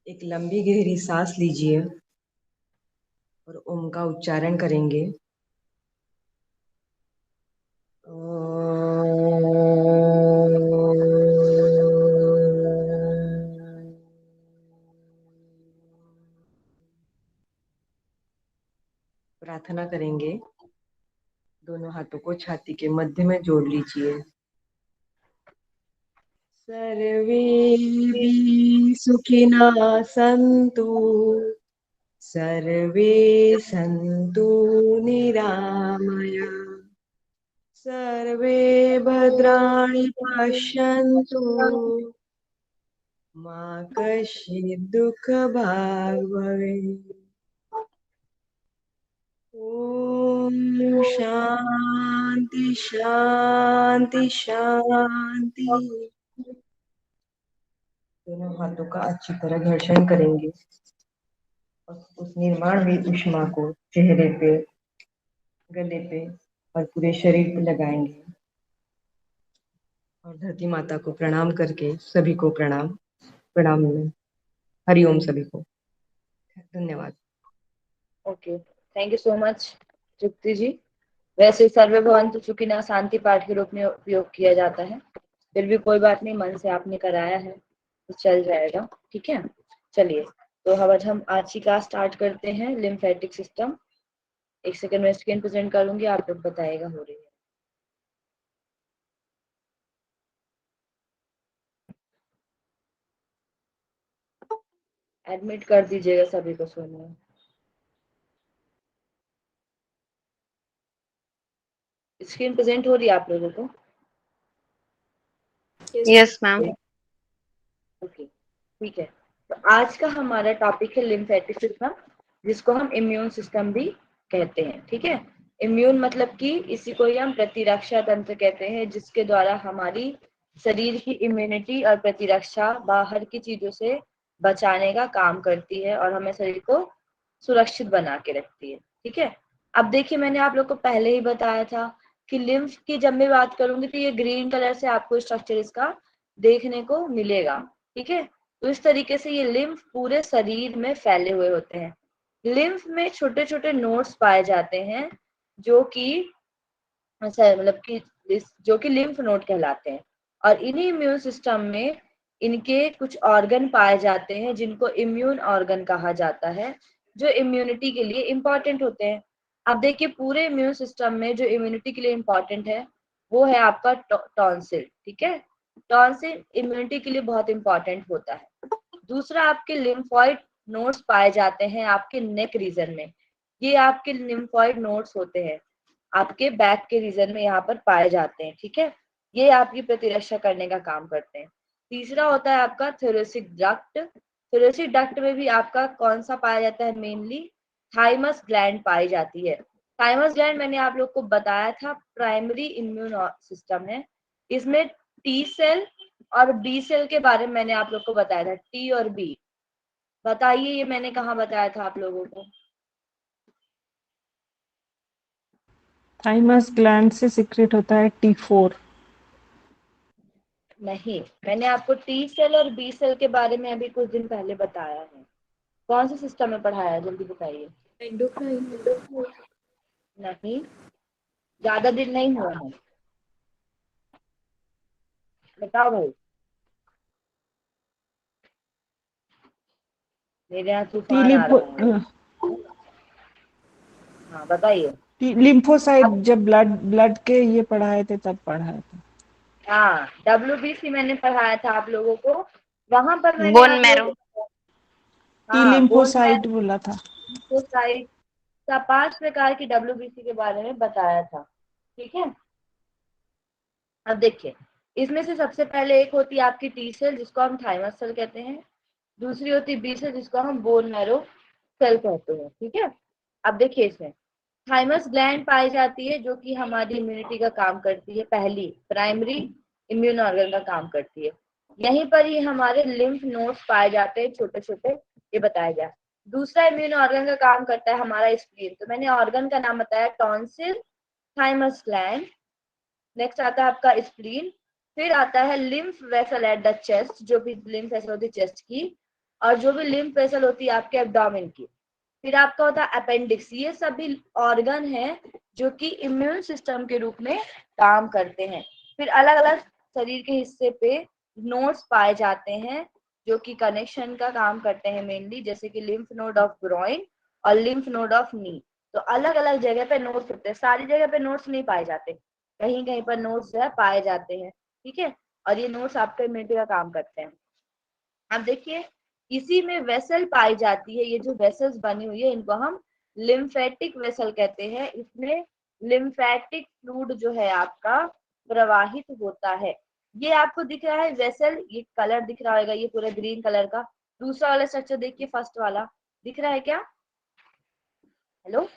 एक लंबी गहरी सांस लीजिए और ओम का उच्चारण करेंगे। प्रार्थना करेंगे। दोनों हाथों को छाती के मध्य में जोड़ लीजिए। सर्वे सुखिनः सन्तु, सर्वे सन्तु निरामया, सर्वे भद्राणि पश्यन्तु, मा कश्चित् दुःखभाग् भवेत्। ओम शांति शांति शांति। दोनों हाथों का अच्छी तरह घर्षण करेंगे और उस निर्माण हुई ऊष्मा को चेहरे पे, गले पे और पूरे शरीर पे लगाएंगे और धरती माता को प्रणाम करके सभी को प्रणाम प्रणाम। हरिओम सभी को। धन्यवाद। Okay, thank you so much Tripti ji. वैसे सर्वे भवन्तु सुखिनः शांति पाठ के रूप में उपयोग किया जाता है, फिर भी कोई बात नहीं, मन से आपने कराया है तो चल जाएगा। ठीक है, चलिए तो हम आज की क्लास स्टार्ट करते हैं। लिम्फेटिक सिस्टम, एक सेकंड में स्क्रीन प्रेजेंट करूंगी, आप लोग बताइएगा हो रही है। एडमिट कर दीजिएगा सभी को सोने में। स्क्रीन प्रेजेंट हो रही है आप लोगों को? Yes ma'am. ओके, ठीक है। तो आज का हमारा टॉपिक है लिम्फेटिक सिस्टम, जिसको हम इम्यून सिस्टम भी कहते हैं। ठीक है, इम्यून मतलब कि इसी को ही हम प्रतिरक्षा तंत्र कहते हैं, जिसके द्वारा हमारी शरीर की इम्यूनिटी और प्रतिरक्षा बाहर की चीजों से बचाने का काम करती है और हमें शरीर को सुरक्षित बना के रखती है। ठीक है, अब देखिए मैंने आप लोग को पहले ही बताया था कि लिम्फ की जब मैं बात करूंगी तो ये ग्रीन कलर से आपको स्ट्रक्चर इसका देखने को मिलेगा। ठीक है, तो इस तरीके से ये लिम्फ पूरे शरीर में फैले हुए होते हैं। लिम्फ में छोटे छोटे नोड्स पाए जाते हैं जो कि मतलब कि जो कि लिम्फ नोड कहलाते हैं, और इन्हीं इम्यून सिस्टम में इनके कुछ ऑर्गन पाए जाते हैं जिनको इम्यून ऑर्गन कहा जाता है, जो इम्यूनिटी के लिए इम्पोर्टेंट होते हैं। अब देखिए पूरे इम्यून सिस्टम में जो इम्यूनिटी के लिए इम्पोर्टेंट है वो है आपका टॉन्सिल। ठीक है, टॉन्सिल इम्यूनिटी के लिए बहुत इंपॉर्टेंट होता है। दूसरा, आपके लिम्फॉइड नोड्स पाए जाते हैं आपके नेक रीजन में। ये आपके लिम्फॉइड नोड्स होते हैं आपके बैक के रीजन में, यहाँ पर पाए जाते हैं। ठीक है, ये आपकी प्रतिरक्षा करने का काम करते हैं। तीसरा होता है आपका थोरेसिक डक्ट। थोरेसिक डक्ट में भी आपका कौन सा पाया जाता है? मेनली थाइमस ग्लैंड पाई जाती है। थाइमस ग्लैंड मैंने आप लोग को बताया था प्राइमरी इम्यून सिस्टम है। इसमें टी सेल और बी सेल के बारे में मैंने आप लोग को बताया था, टी और बी। बताइए ये मैंने कहाँ बताया था आप लोगों को? थाइमस ग्लैंड से सीक्रेट होता है T4। नहीं, मैंने आपको टी सेल और बी सेल के बारे में अभी कुछ दिन पहले बताया है। कौन से सिस्टम में पढ़ाया है, जल्दी बताइए। नहीं, ज्यादा दिन नहीं हुआ है, बताओ भाई। मेरे यहाँ टी तूफान आ लिम्फो रहा है। हाँ बताइए। लिम्फोसाइट जब ब्लड के ये पढ़ाए थे तब पढ़ाए थे। हाँ, WBC मैंने पढ़ाया था आप लोगों को, वहां पर मैंने बोन आप मैरो। लोगों को टी हाँ बोन लिम्फोसाइट बोला था। मैरो का 5 प्रकार की WBC के बारे में बताया था। ठीक है, अब देखिए इसमें से सबसे पहले एक होती है आपकी टी सेल, जिसको हम थाइमस सेल कहते हैं। दूसरी होती है बी सेल, जिसको हम बोन मैरो सेल कहते हैं। ठीक है, अब देखिए इसमें थाइमस ग्लैंड पाई जाती है जो कि हमारी इम्यूनिटी का काम करती है, पहली प्राइमरी इम्यून ऑर्गन का काम करती है। यहीं पर ही हमारे लिम्फ नोड्स पाए जाते हैं छोटे छोटे, ये बताया गया। दूसरा इम्यून ऑर्गन का काम करता है हमारा स्प्लीन। तो मैंने ऑर्गन का नाम बताया टॉन्सिल, थाइमस ग्लैंड। नेक्स्ट आता है आपका स्प्लीन। फिर आता है lymph vessel at the chest, जो भी लिम्फ वेसल होती है चेस्ट की, और जो भी लिम्फ वेसल होती है आपके एब्डोमेन की। फिर आपका होता है अपेंडिक्स। ये सभी ऑर्गन है जो कि इम्यून सिस्टम के रूप में काम करते हैं। फिर अलग अलग शरीर के हिस्से पे नोड्स पाए जाते हैं जो कि कनेक्शन का काम करते हैं मेनली, जैसे कि लिम्फ नोड ऑफ ग्रोइन और लिम्फ नोड ऑफ नी। तो अलग अलग जगह पे नोड्स होते हैं, सारी जगह पे नोड्स नहीं पाए जाते, कहीं कहीं पर नोड्स जो है पाए जाते हैं, ठीक है। और ये नोड्स आपके इम्यूनिटी का काम करते हैं। अब देखिए इसी में वेसल पाई जाती है, ये जो वेसल्स बनी हुई है इनको हम लिम्फेटिक वेसल कहते हैं। इसमें लिम्फेटिक फ्लूइड जो है आपका प्रवाहित होता है। ये आपको दिख रहा है वेसल, ये कलर दिख रहा होगा, ये पूरा ग्रीन कलर का। दूसरा वाला स्ट्रक्चर देखिए, फर्स्ट वाला दिख रहा है क्या? हेलो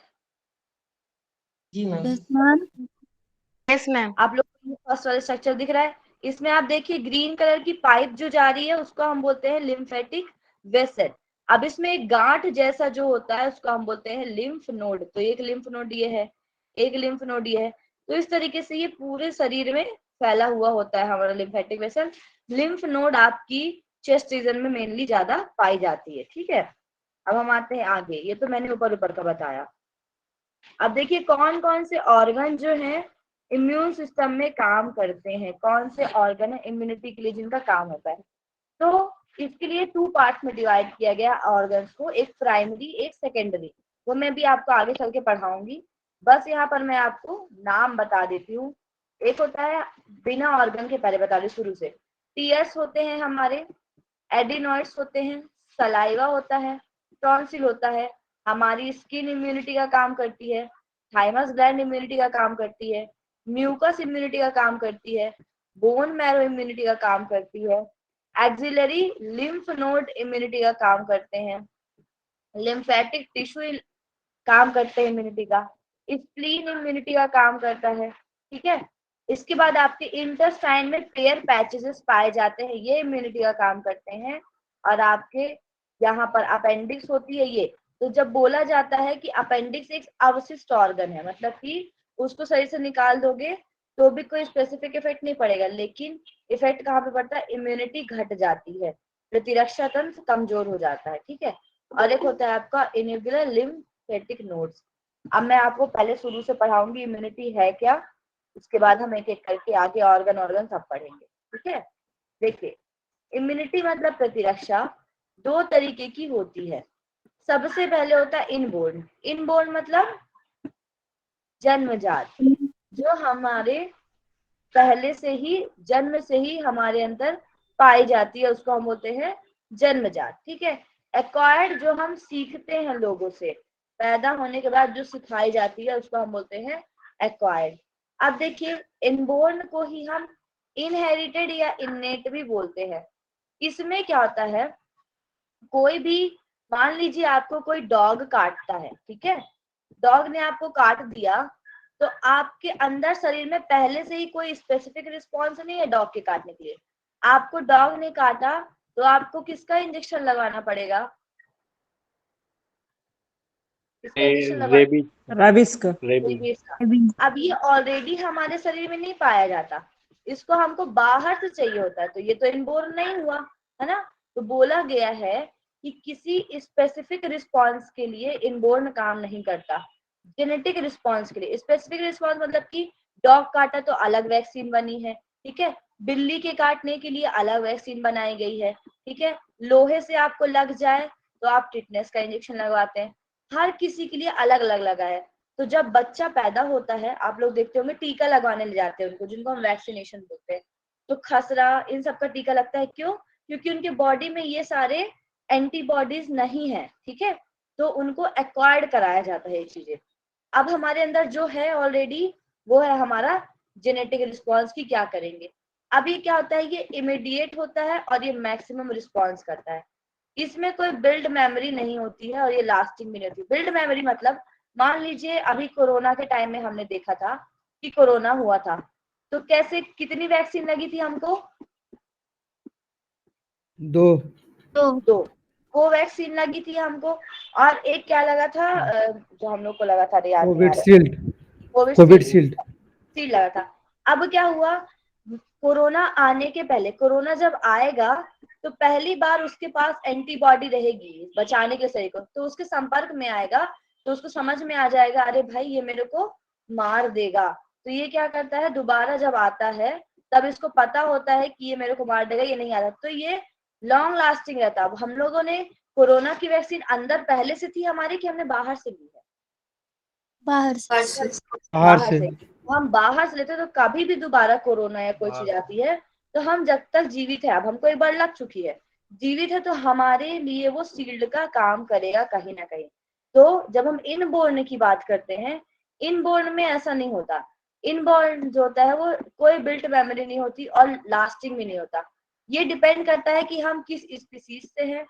जी ma'am. Yes ma'am. Yes ma'am. आप लोग को फर्स्ट वाला स्ट्रक्चर दिख रहा है? इसमें आप देखिए ग्रीन कलर की पाइप जो जा रही है उसको हम बोलते हैं लिम्फेटिक वेसल। अब इसमें एक गांठ जैसा जो होता है उसको हम बोलते हैं लिम्फ नोड। तो एक लिम्फ नोड ये है, एक लिम्फ नोड ये है। तो इस तरीके से ये पूरे शरीर में फैला हुआ होता है हमारा लिम्फेटिक वेसल। लिम्फ नोड आपकी चेस्ट रीजन में मेनली ज्यादा पाई जाती है, ठीक है। अब हम आते हैं आगे, ये तो मैंने ऊपर ऊपर का बताया। अब देखिए कौन कौन से ऑर्गन जो हैं इम्यून सिस्टम में काम करते हैं, कौन से ऑर्गन है इम्यूनिटी के लिए जिनका काम होता है। तो इसके लिए 2 पार्ट्स में डिवाइड किया गया ऑर्गन्स को, एक प्राइमरी एक सेकेंडरी। वो मैं भी आपको आगे चल के पढ़ाऊंगी, बस यहाँ पर मैं आपको नाम बता देती हूँ। एक होता है बिना ऑर्गन के, पहले बता रही शुरू से। टीयर्स होते हैं हमारे, एडिनॉइड्स होते हैं, सलाइवा होता है, टॉन्सिल होता है, हमारी स्किन इम्यूनिटी का काम करती है, थाइमस ग्लैंड इम्यूनिटी का काम करती है, म्यूकस इम्यूनिटी का काम करती है, बोन मैरो इम्यूनिटी का काम करती है, एक्सिलरी लिम्फ नोड इम्यूनिटी का काम करते हैं, लिम्फेटिक टिश्यू काम करते हैं इम्यूनिटी का, स्प्लीन इम्यूनिटी का काम करता है, ठीक है। इसके बाद आपके इंटेस्टाइन में पेयर पैचेस पाए जाते हैं, ये इम्यूनिटी का काम करते हैं। और आपके यहाँ पर अपेंडिक्स होती है ये। तो जब बोला जाता है कि अपेंडिक्स एक अवशिष्ट ऑर्गन है, मतलब कि उसको शरीर से निकाल दोगे तो भी कोई स्पेसिफिक इफेक्ट नहीं पड़ेगा, लेकिन इफेक्ट कहाँ पे पड़ता है? इम्यूनिटी घट जाती है, प्रतिरक्षा तंत्र कमजोर हो जाता है, ठीक है। और एक होता है आपका इन्यूबुलर लिम्फेटिक नोड्स। अब मैं आपको पहले शुरू से पढ़ाऊंगी इम्यूनिटी है क्या, उसके बाद हम एक एक करके आगे ऑर्गन ऑर्गन सब पढ़ेंगे, ठीक है। देखिए इम्यूनिटी मतलब प्रतिरक्षा 2 तरीके की होती है। सबसे पहले होता है इनबोर्न। इनबोर्न मतलब जन्मजात, जो हमारे पहले से ही जन्म से ही हमारे अंदर पाई जाती है, उसको हम बोलते हैं जन्मजात, ठीक है। एक्वायर्ड जो हम सीखते हैं लोगों से, पैदा होने के बाद जो सिखाई जाती है उसको हम बोलते हैं एक्वायर्ड। अब देखिए इनबोर्न को ही हम इनहेरिटेड या इन्नेट भी बोलते हैं। इसमें क्या होता है, कोई भी मान लीजिए आपको कोई डॉग काटता है, ठीक है, डॉग ने आपको काट दिया, तो आपके अंदर शरीर में पहले से ही कोई स्पेसिफिक रिस्पॉन्स नहीं है डॉग के काटने के लिए। आपको डॉग ने काटा तो आपको किसका इंजेक्शन लगाना पड़ेगा? किसका इंजेक्शन लगाना? रेबीज रबिस का। रेबीज रेबीज का। अब ये ऑलरेडी हमारे शरीर में नहीं पाया जाता, इसको हमको बाहर से चाहिए होता है, तो ये तो इनबोर्न नहीं हुआ, है ना। तो बोला गया है कि किसी स्पेसिफिक रिस्पॉन्स के लिए इनबोर्न काम नहीं करता, जेनेटिक रिस्पॉन्स के लिए। स्पेसिफिक रिस्पॉन्स मतलब कि डॉग काटा तो अलग वैक्सीन बनी है, ठीक है, बिल्ली के काटने के लिए अलग वैक्सीन बनाई गई है, ठीक है, लोहे से आपको लग जाए तो आप टिटनेस का इंजेक्शन लगवाते हैं, हर किसी के लिए अलग अलग लगा है। तो जब बच्चा पैदा होता है आप लोग देखते होंगे टीका लगवाने ले जाते हैं उनको, जिनको हम वैक्सीनेशन बोलते हैं। तो खसरा इन सब का टीका लगता है, क्यों? क्योंकि उनके बॉडी में ये सारे एंटीबॉडीज नहीं है, ठीक है, तो उनको एक्वायर्ड कराया जाता है ये चीजें। अब हमारे अंदर जो है ऑलरेडी वो है हमारा जेनेटिक रिस्पॉन्स की क्या करेंगे। अब ये क्या होता है, ये इमीडिएट होता है और ये मैक्सिमम रिस्पॉन्स करता है। इसमें कोई बिल्ड मेमोरी नहीं होती है और ये लास्टिंग भी नहीं होती। बिल्ड मेमोरी मतलब मान लीजिए अभी कोरोना के टाइम में हमने देखा था कि कोरोना हुआ था, तो कैसे कितनी वैक्सीन लगी थी हमको? 2 2 कोवैक्सीन लगी थी हमको, और एक क्या लगा था जो हम लोग को लगा था, याद नहीं आ रहा, कोविडशील्ड कोविशील्ड शील्ड लगा था। अब क्या हुआ, कोरोना आने के पहले, कोरोना जब आएगा तो पहली बार उसके पास एंटीबॉडी रहेगी बचाने के शरीर को, तो उसके संपर्क में आएगा तो उसको समझ में आ जाएगा अरे भाई ये मेरे को मार देगा, तो ये क्या करता है दोबारा जब आता है तब इसको पता होता है कि ये मेरे को मार देगा, ये नहीं आता, तो ये लॉन्ग लास्टिंग रहता है। अब हम लोगों ने कोरोना की वैक्सीन अंदर पहले से थी हमारी कि हमने बाहर से ली है? बाहर से। बाहर से। हम बाहर से लेते तो कभी भी दोबारा कोरोना या कोई चीज आती है तो हम जब तक जीवित है, अब हमको एक बार लग चुकी है, जीवित है तो हमारे लिए वो शील्ड का काम करेगा कहीं ना कहीं। तो जब हम इनबोर्न की बात करते हैं, इनबोर्न में ऐसा नहीं होता। इनबोर्न जो होता है वो कोई बिल्ट मेमोरी नहीं होती और लास्टिंग भी नहीं होता। ये डिपेंड करता है कि हम किस स्पीसीज से हैं,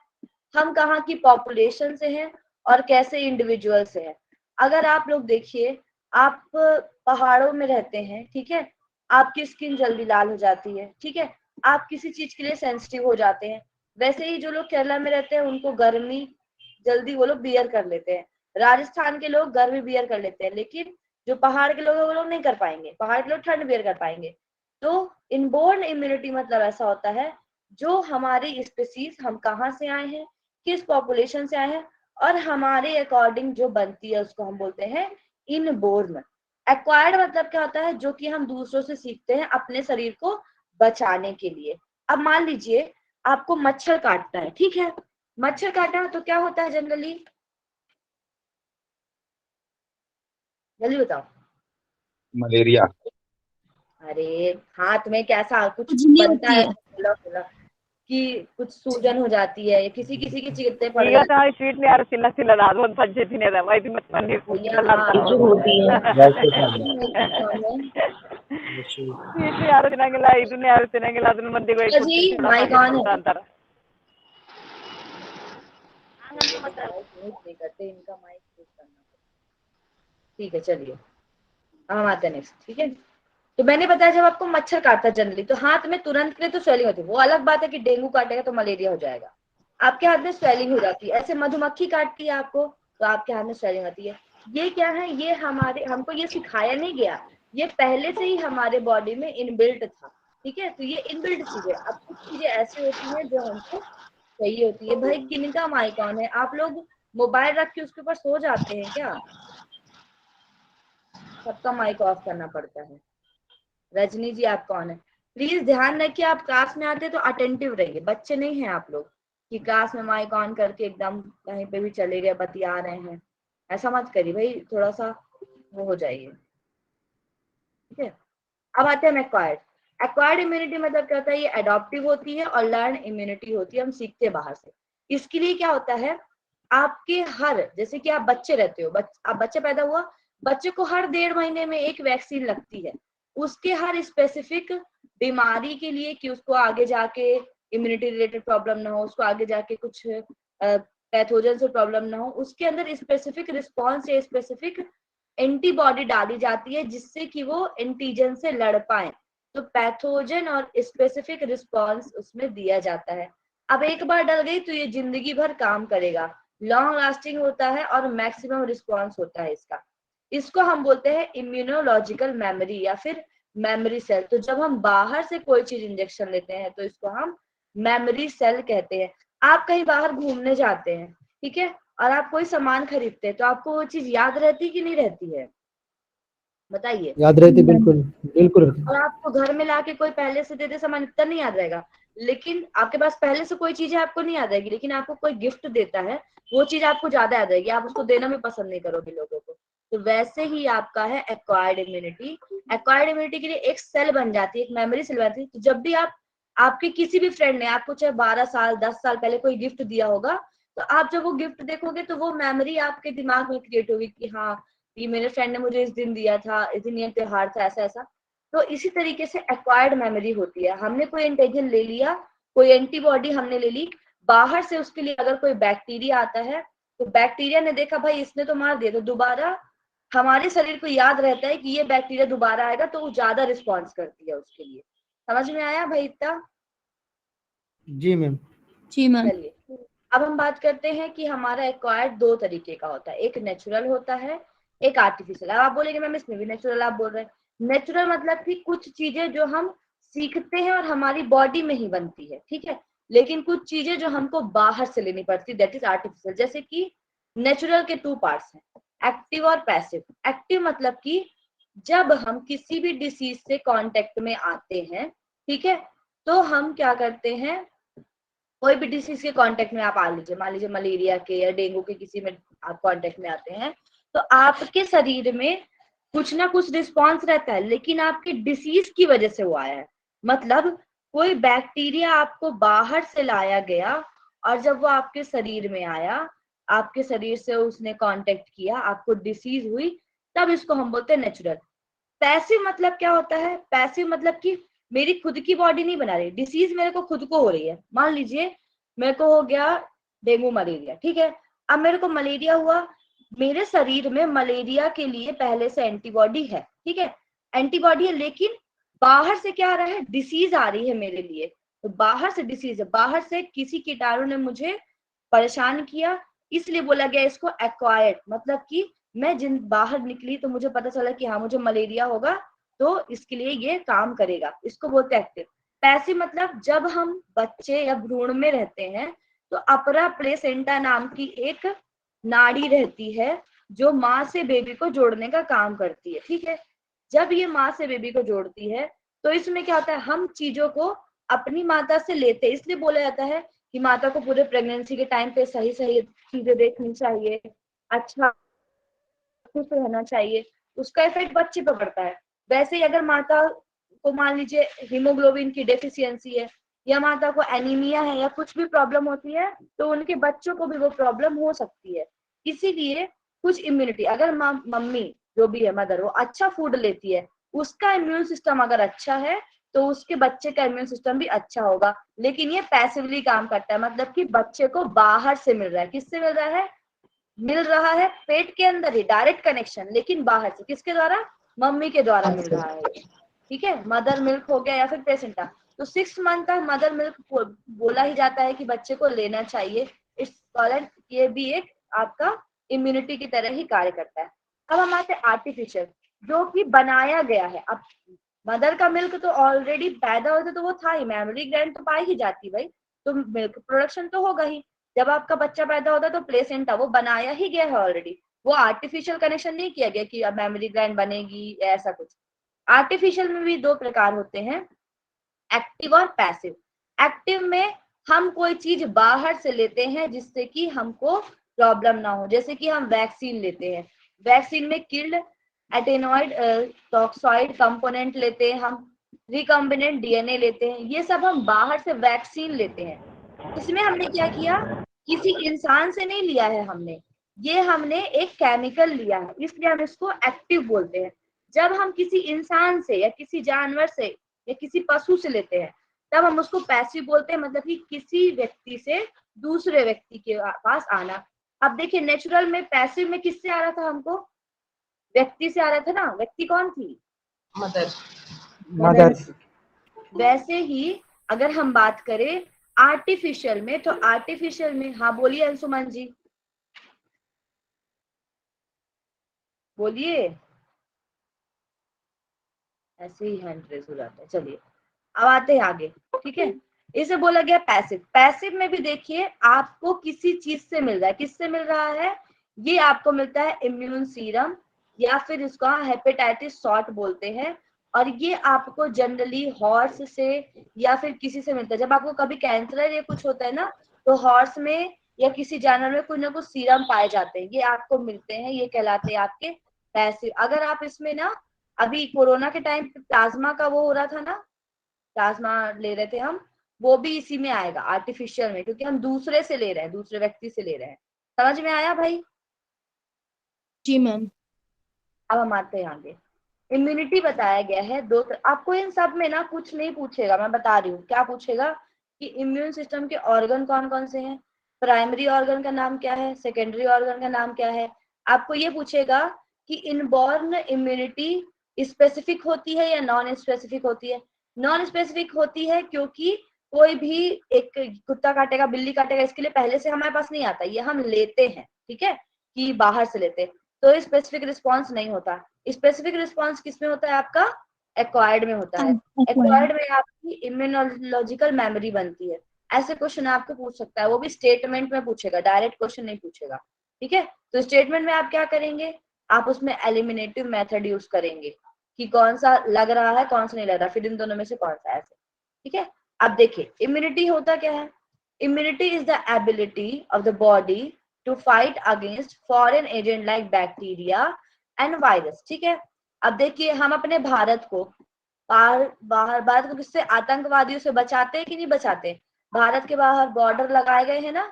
हम कहाँ की पॉपुलेशन से हैं और कैसे इंडिविजुअल से हैं। अगर आप लोग देखिए, आप पहाड़ों में रहते हैं, ठीक है, आपकी स्किन जल्दी लाल हो जाती है, ठीक है, आप किसी चीज के लिए सेंसिटिव हो जाते हैं। वैसे ही जो लोग केरला में रहते हैं उनको गर्मी जल्दी वो लोग बियर कर लेते हैं, राजस्थान के लोग गर्मी बियर कर लेते हैं, लेकिन जो पहाड़ के लोग हैं वो लोग नहीं कर पाएंगे, पहाड़ के लोग ठंड बियर कर पाएंगे। तो इनबोर्न इम्यूनिटी मतलब ऐसा होता है जो हमारी स्पीसीज, हम कहाँ से आए हैं, किस पॉपुलेशन से आए हैं और हमारे अकॉर्डिंग जो बनती है उसको हम बोलते हैं इनबोर्न। एक्वायर्ड मतलब क्या होता है, जो कि हम दूसरों से सीखते हैं अपने शरीर को बचाने के लिए। अब मान लीजिए आपको मच्छर काटता है, ठीक है, मच्छर काटा तो क्या होता है जनरली, जल्दी बताओ। मलेरिया। अरे हाथ में कैसा कुछ खुजली बनता होती है है। फूला फूला कि कुछ सूजन हो जाती है, किसी किसी की चिकते पड़ ಈಗ जाती ನಾವು ಸ್ವೀಟ್ ಯಾರು ತಿನ್ನಸಿಲ್ಲ ಅದು ಒಂದು ಪಂಚಾಯತಿನೇ ಅದ ವೈದ್ಯ ಮತ್ತೆ ಮಂದಿ है भैया। हाँ ಸ್ವೀಟ್ ಯಾರು ತಿನ್ನಂಗಿಲ್ಲ, ಇದನ್ನ ಯಾರು ತಿನ್ನಂಗಿಲ್ಲ, ಅದನ್ನ ಮಂದಿಗೆ ಒಯ್ದು जी ಕೊಡ್ತೀನಿ माइक ऑन है। ಅಂತಾರ। म्यूट नहीं करते, इनका माइक म्यूट करना पड़ता। ठीक है चलिए अब हम आते हैं नेक्स्ट, ठीक है। तो मैंने बताया जब आपको मच्छर काटता है जनरली तो हाथ में तुरंत के लिए तो स्वेलिंग होती है, वो अलग बात है कि डेंगू काटेगा तो मलेरिया हो जाएगा, आपके हाथ में स्वेलिंग हो जाती है। ऐसे मधुमक्खी काटती है आपको तो आपके हाथ में स्वेलिंग होती है। ये क्या है, ये हमारे, हमको ये सिखाया नहीं गया, ये पहले से ही हमारे बॉडी में इनबिल्ट था, ठीक है। तो ये इनबिल्ट चीजें, अब कुछ चीजें ऐसी होती हैं जो हमको चाहिए होती है। भाई किनका माइक ऑन है? आप लोग मोबाइल रख के उसके ऊपर सो जाते हैं क्या? सबका माइक ऑफ करना पड़ता है। रजनी जी आप कौन है? प्लीज ध्यान रखिए, आप क्लास में आते तो अटेंटिव रहिए, बच्चे नहीं हैं आप लोग कि क्लास में माइक ऑन करके एकदम कहीं पे भी चले गए बतिया रहे हैं, ऐसा मत करिए भाई, थोड़ा सा वो हो जाइए, ठीक है। अब आते हैं एक्वायर्ड। एक्वायर्ड इम्यूनिटी मतलब क्या होता है, ये एडॉप्टिव होती है और लर्न इम्यूनिटी होती है, हम सीखते हैं बाहर से। इसके लिए क्या होता है, आपके हर, जैसे कि आप बच्चे रहते हो, आप बच्चे पैदा हुआ, बच्चे को हर 1.5 महीने में एक वैक्सीन लगती है, उसके हर स्पेसिफिक बीमारी के लिए कि उसको आगे जाके इम्यूनिटी रिलेटेड प्रॉब्लम ना हो, उसको आगे जाके कुछ पैथोजन से प्रॉब्लम ना हो, उसके अंदर स्पेसिफिक रिस्पॉन्स या स्पेसिफिक एंटीबॉडी डाली जाती है जिससे कि वो एंटीजन से लड़ पाए, तो पैथोजन और स्पेसिफिक रिस्पॉन्स उसमें दिया जाता है। अब एक बार डल गई तो ये जिंदगी भर काम करेगा, लॉन्ग लास्टिंग होता है और मैक्सिमम रिस्पॉन्स होता है इसका। इसको हम बोलते हैं इम्यूनोलॉजिकल मेमोरी या फिर मेमोरी सेल। तो जब हम बाहर से कोई चीज इंजेक्शन लेते हैं तो इसको हम मेमोरी सेल कहते हैं। आप कहीं बाहर घूमने जाते हैं, ठीक है, और आप कोई सामान खरीदते हैं तो आपको वो चीज याद रहती कि नहीं रहती है, बताइए। याद रहती, बिल्कुल बिल्कुल। और आपको घर में लाके कोई पहले से दे दे सामान, इतना नहीं याद रहेगा, लेकिन आपके पास पहले से कोई चीज है आपको नहीं याद रहेगी, लेकिन आपको कोई गिफ्ट देता है वो चीज आपको ज्यादा याद रहेगी, आप उसको देना भी पसंद नहीं करोगे लोगों को। तो वैसे ही आपका है एक्वायर्ड इम्यूनिटी। एक्वायर्ड इम्यूनिटी के लिए एक सेल बन जाती है, एक मेमोरी सेल बनती है। तो जब भी आप, आपके किसी भी फ्रेंड ने आपको चाहे 12 साल 10 साल पहले कोई गिफ्ट दिया होगा, तो आप जब वो गिफ्ट देखोगे तो वो मेमोरी आपके दिमाग में क्रिएट होगी कि हाँ ये मेरे फ्रेंड ने मुझे इस दिन दिया था, इस दिन ये त्योहार था, ऐसा ऐसा। तो इसी तरीके से एक्वायर्ड मेमोरी होती है। हमने कोई एंटीजन ले लिया, कोई एंटीबॉडी हमने ले ली बाहर से, उसके लिए अगर कोई बैक्टीरिया आता है तो बैक्टीरिया ने देखा भाई इसने तो मार दिया, तो दोबारा हमारे शरीर को याद रहता है कि ये बैक्टीरिया दोबारा आएगा, तो वो ज्यादा रिस्पॉन्स करती है उसके लिए। समझ में आया भाई इतना? जी मैम। जी मैम। चलिए अब हम बात करते हैं कि हमारा एक्वायर्ड 2 तरीके का होता है, एक नेचुरल होता है, एक आर्टिफिशियल। अब आप बोलेंगे मैम इसमें भी नेचुरल आप बोल रहे हैं। नेचुरल मतलब कि कुछ चीजें जो हम सीखते हैं और हमारी बॉडी में ही बनती है, ठीक है। लेकिन कुछ चीजें जो हमको बाहर से लेनी पड़ती, दैट इज आर्टिफिशियल। जैसे कि नेचुरल के 2 पार्ट्स हैं, एक्टिव और पैसिव। एक्टिव मतलब कि जब हम किसी भी डिसीज से कांटेक्ट में आते हैं, ठीक है, तो हम क्या करते हैं, कोई भी डिसीज के कांटेक्ट में आप आ लीजिए, मान लीजिए मलेरिया के या डेंगू के किसी में आप कांटेक्ट में आते हैं, तो आपके शरीर में कुछ ना कुछ रिस्पॉन्स रहता है, लेकिन आपके डिसीज की वजह से वो आया है। मतलब कोई बैक्टीरिया आपको बाहर से लाया गया और जब वो आपके शरीर में आया, आपके शरीर से उसने कांटेक्ट किया, आपको डिसीज हुई, तब इसको हम बोलते हैं नेचुरल। पैसिव मतलब क्या होता है, पैसिव मतलब कि मेरी खुद की बॉडी नहीं बना रही, डिसीज मेरे को खुद को हो रही है। मान लीजिए मेरे को हो गया डेंगू मलेरिया, ठीक है, अब मेरे को मलेरिया हुआ, मेरे शरीर में मलेरिया के लिए पहले से एंटीबॉडी है, ठीक है, एंटीबॉडी है, लेकिन बाहर से क्या आ रहा है, डिसीज आ रही है मेरे लिए। तो बाहर से डिसीज है, बाहर से किसी कीटाणु ने मुझे परेशान किया, इसलिए बोला गया इसको एक्वायर्ड। मतलब कि मैं जिन बाहर निकली तो मुझे पता चला कि हाँ मुझे मलेरिया होगा, तो इसके लिए ये काम करेगा, इसको बोलते हैं एक्टिव। पैसिव मतलब जब हम बच्चे या भ्रूण में रहते हैं तो अपरा प्लेसेंटा नाम की एक नाड़ी रहती है जो माँ से बेबी को जोड़ने का काम करती है, ठीक है। जब ये माँ से बेबी को जोड़ती है तो इसमें क्या होता है, हम चीजों को अपनी माता से लेते हैं, इसलिए बोला जाता है कि माता को पूरे प्रेगनेंसी के टाइम पे सही सही चीजें देखनी चाहिए, अच्छा खुश रहना चाहिए, उसका इफेक्ट बच्चे पे पड़ता है। वैसे ही अगर माता को मान लीजिए हीमोग्लोबिन की डेफिशिएंसी है या माता को एनीमिया है या कुछ भी प्रॉब्लम होती है, तो उनके बच्चों को भी वो प्रॉब्लम हो सकती है। इसीलिए कुछ इम्यूनिटी, अगर मम्मी जो भी है मदर, वो अच्छा फूड लेती है, उसका इम्यून सिस्टम अगर अच्छा है तो उसके बच्चे का इम्यून सिस्टम भी अच्छा होगा। लेकिन ये पैसिवली काम करता है, मतलब कि बच्चे को बाहर से मिल रहा है। किससे मिल रहा है, मिल रहा है पेट के अंदर ही डायरेक्ट कनेक्शन, लेकिन बाहर से किसके द्वारा, मम्मी के द्वारा मिल रहा है, ठीक है, मदर मिल्क हो गया या फिर प्लेसेंटा। तो 6 मंथ तक मदर मिल्क बोला ही जाता है कि बच्चे को लेना चाहिए। इट्स कॉल्ड, ये भी एक आपका इम्यूनिटी की तरह ही कार्य करता है। अब हम आते हैं आर्टिफिशियल, जो कि बनाया गया है। अब मदर का मिल्क तो ऑलरेडी पैदा होता तो वो था ही, मेमोरी ग्लैंड तो पाई ही जाती भाई, तो मिल्क प्रोडक्शन तो होगा ही। जब आपका बच्चा पैदा होता है तो प्लेसेंटा वो बनाया ही गया है ऑलरेडी, वो आर्टिफिशियल कनेक्शन नहीं किया गया कि अब मेमोरी ग्लैंड बनेगी या ऐसा कुछ। आर्टिफिशियल में भी 2 प्रकार होते हैं, एक्टिव और पैसिव। एक्टिव में हम कोई चीज बाहर से लेते हैं जिससे कि हमको प्रॉब्लम ना हो, जैसे कि हम वैक्सीन लेते हैं, वैक्सीन में किल्ड एटेनॉइड टॉक्साइड कंपोनेंट लेते हैं, हम रिकॉम्बिनेंट डीएनए लेते हैं, ये सब हम बाहर से वैक्सीन लेते हैं। इसमें हमने क्या किया, किसी इंसान से नहीं लिया है हमने, ये हमने एक केमिकल लिया है, इसलिए हम इसको एक्टिव बोलते हैं। जब हम किसी इंसान से या किसी जानवर से या किसी पशु से लेते हैं तब हम उसको पैसिव बोलते हैं, मतलब कि किसी व्यक्ति से दूसरे व्यक्ति के पास आना। अब देखिए नेचुरल में पैसिव में किससे आ रहा था हमको, व्यक्ति से आ रहा था ना, व्यक्ति कौन थी, मदर। मदर। वैसे ही अगर हम बात करें आर्टिफिशियल में, तो आर्टिफिशियल में, हाँ बोलिए अंशुमन जी, बोलिए, ऐसे ही हैंड रेस हो जाता है। चलिए अब आते हैं आगे, ठीक है। इसे बोला गया पैसिव। पैसिव में भी देखिए आपको किसी चीज से मिल रहा है, किससे मिल रहा है, ये आपको मिलता है इम्यून सीरम या फिर इसको हेपेटाइटिस शॉट बोलते हैं, और ये आपको जनरली हॉर्स से या फिर किसी से मिलता है। जब आपको कभी कैंसर या कुछ होता है ना, तो हॉर्स में या किसी जानवर में कुछ ना कुछ सीरम पाए जाते हैं, ये आपको मिलते हैं, ये कहलाते हैं आपके पैसिव। अगर आप इसमें ना, अभी कोरोना के टाइम पे प्लाज्मा का वो हो रहा था ना, प्लाज्मा ले रहे थे हम, वो भी इसी में आएगा आर्टिफिशियल में, क्योंकि हम दूसरे से ले रहे हैं, दूसरे व्यक्ति से ले रहे हैं। समझ में आया भाई? जी मैम। अब हम आते हैं आगे। इम्यूनिटी बताया गया है आपको इन सब में ना कुछ नहीं पूछेगा, मैं बता रही हूँ क्या पूछेगा, कि इम्यून सिस्टम के ऑर्गन कौन कौन से हैं, प्राइमरी ऑर्गन का नाम क्या है, सेकेंडरी ऑर्गन का नाम क्या है। आपको ये पूछेगा कि इनबॉर्न इम्यूनिटी स्पेसिफिक होती है या नॉन स्पेसिफिक होती है। नॉन स्पेसिफिक होती है क्योंकि कोई भी एक कुत्ता काटेगा, बिल्ली काटेगा, इसके लिए पहले से हमारे पास नहीं आता, ये हम लेते हैं, ठीक है, कि बाहर से लेते हैं, तो स्पेसिफिक रिस्पॉन्स नहीं होता। स्पेसिफिक रिस्पॉन्स किसमें होता है, आपका एक्वायर्ड में होता है। एक्वायर्ड में आपकी इम्यूनोलॉजिकल मेमोरी बनती है। ऐसे क्वेश्चन आपको पूछ सकता है, वो भी स्टेटमेंट में पूछेगा, डायरेक्ट क्वेश्चन नहीं पूछेगा, ठीक है। तो स्टेटमेंट में आप क्या करेंगे, आप उसमें एलिमिनेटिव मेथड यूज करेंगे कि कौन सा लग रहा है कौन सा नहीं लग रहा, फिर इन दोनों में से कौन सा, ऐसे, ठीक है। अब देखिए इम्यूनिटी होता क्या है, immunity is the ability of the body to fight against foreign agent like bacteria and virus, ठीक है। अब देखिए हम अपने भारत को भारत को किससे, आतंकवादियों से बचाते हैं कि नहीं बचाते। भारत के बाहर बॉर्डर लगाए गए हैं ना,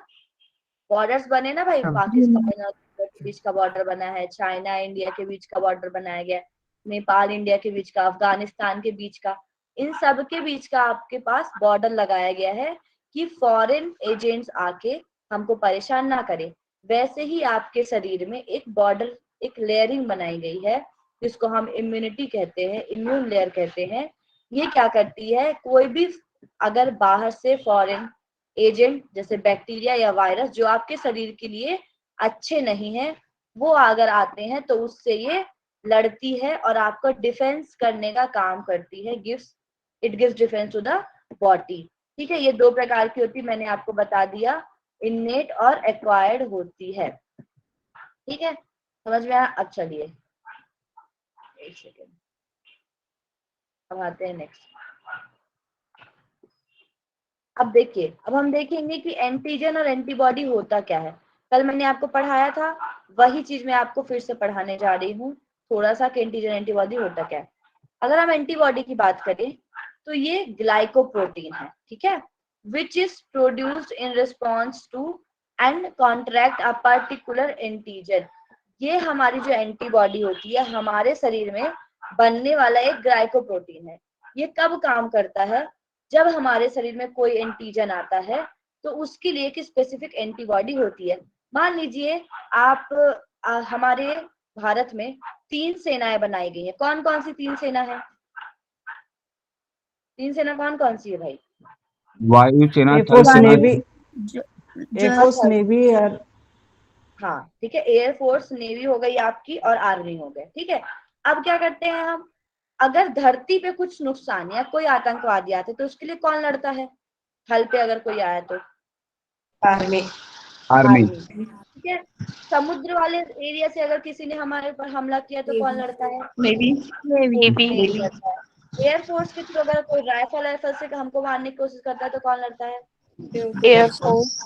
बॉर्डर्स बने ना भाई, हाँ। पाकिस्तान और के बीच का बॉर्डर बना है, चाइना इंडिया के बीच का बॉर्डर बनाया गया, नेपाल इंडिया के बीच का, अफगानिस्तान के बीच का, इन सब के बीच का आपके पास बॉर्डर लगाया गया है कि फॉरेन एजेंट्स आके हमको परेशान ना करे। वैसे ही आपके शरीर में एक बॉर्डर, एक लेयरिंग बनाई गई है जिसको हम इम्यूनिटी कहते हैं, इम्यून लेयर कहते हैं। ये क्या करती है, कोई भी अगर बाहर से फॉरेन एजेंट जैसे बैक्टीरिया या वायरस जो आपके शरीर के लिए अच्छे नहीं है, वो अगर आते हैं तो उससे ये लड़ती है और आपको डिफेंस करने का काम करती है, it gives defence to the body, ठीक है। ये दो प्रकार की होती है, मैंने आपको बता दिया, इन्नेट और एक्वायर्ड होती है, ठीक है, समझ में आया। अब चलिए एक सेकेंड, अब आते हैं नेक्स्ट। अब देखिए, अब हम देखेंगे कि एंटीजन और एंटीबॉडी होता क्या है। कल मैंने आपको पढ़ाया था, वही चीज मैं आपको फिर से पढ़ाने जा रही हूँ थोड़ा सा, कि एंटीजन एंटीबॉडी होता क्या है। अगर हम एंटीबॉडी की बात करें तो ये ग्लाइकोप्रोटीन है, ठीक है, which is produced in response to and contract a particular antigen. ये हमारी जो एंटीबॉडी होती है हमारे शरीर में बनने वाला एक ग्लाइकोप्रोटीन है। ये कब काम करता है, जब हमारे शरीर में कोई एंटीजन आता है तो उसके लिए एक स्पेसिफिक एंटीबॉडी होती है। मान लीजिए आप हमारे भारत में 3 सेनाएं बनाई गई हैं, कौन कौन सी 3 सेना है, 3 सेना कौन कौन सी है भाई। वायु सेना, थल एयरफोर्स सेना, नेवी, ज- एयरफोर्स ज- नेवी और हाँ ठीक है, एयरफोर्स नेवी हो गई आपकी और आर्मी हो गए, ठीक है। अब क्या करते हैं हम, अगर धरती पे कुछ नुकसान या कोई आतंकवादी आते तो उसके लिए कौन लड़ता है, थल पे अगर कोई आया तो आर्मी। आर्मी, ठीक है। समुद्र वाले एरिया से अगर किसी ने हमारे ऊपर हमला किया तो कौन लड़ता है, नेवी। नेवी लड़ता है। एयरफोर्स के थ्रू अगर कोई राइफल से हमको मारने की कोशिश करता है तो कौन लड़ता है, एयरफोर्स।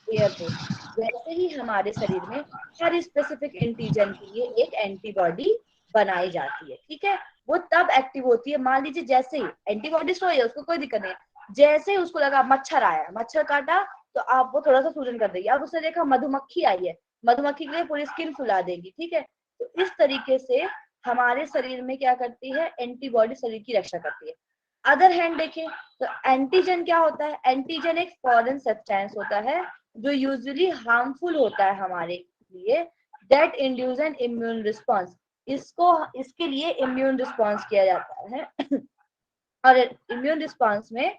एयरफोर्स। वैसे ही हमारे शरीर में हर स्पेसिफिक एंटीजन के लिए एक एंटीबॉडी बनाई जाती है, ठीक है। वो तब एक्टिव होती है, मान लीजिए जैसे ही एंटीबॉडी तो है उसको कोई दिक्कत नहीं है, जैसे ही उसको लगा मच्छर आया, मच्छर काटा तो आप वो थोड़ा सा सूजन कर देगी। अब उसने देखा मधुमक्खी आई है, मधुमक्खी के लिए पूरी स्किन फुला देगी, ठीक है। तो इस तरीके से हमारे शरीर में क्या करती है, एंटीबॉडी शरीर की रक्षा करती है। अदर हैंड देखें तो एंटीजन क्या होता है, एंटीजन एक फॉरेन सब्सटेंस होता है जो यूजुअली हार्मफुल होता है हमारे लिए, that induce N immune response. इसके लिए इम्यून रिस्पॉन्स किया जाता है और इम्यून रिस्पॉन्स में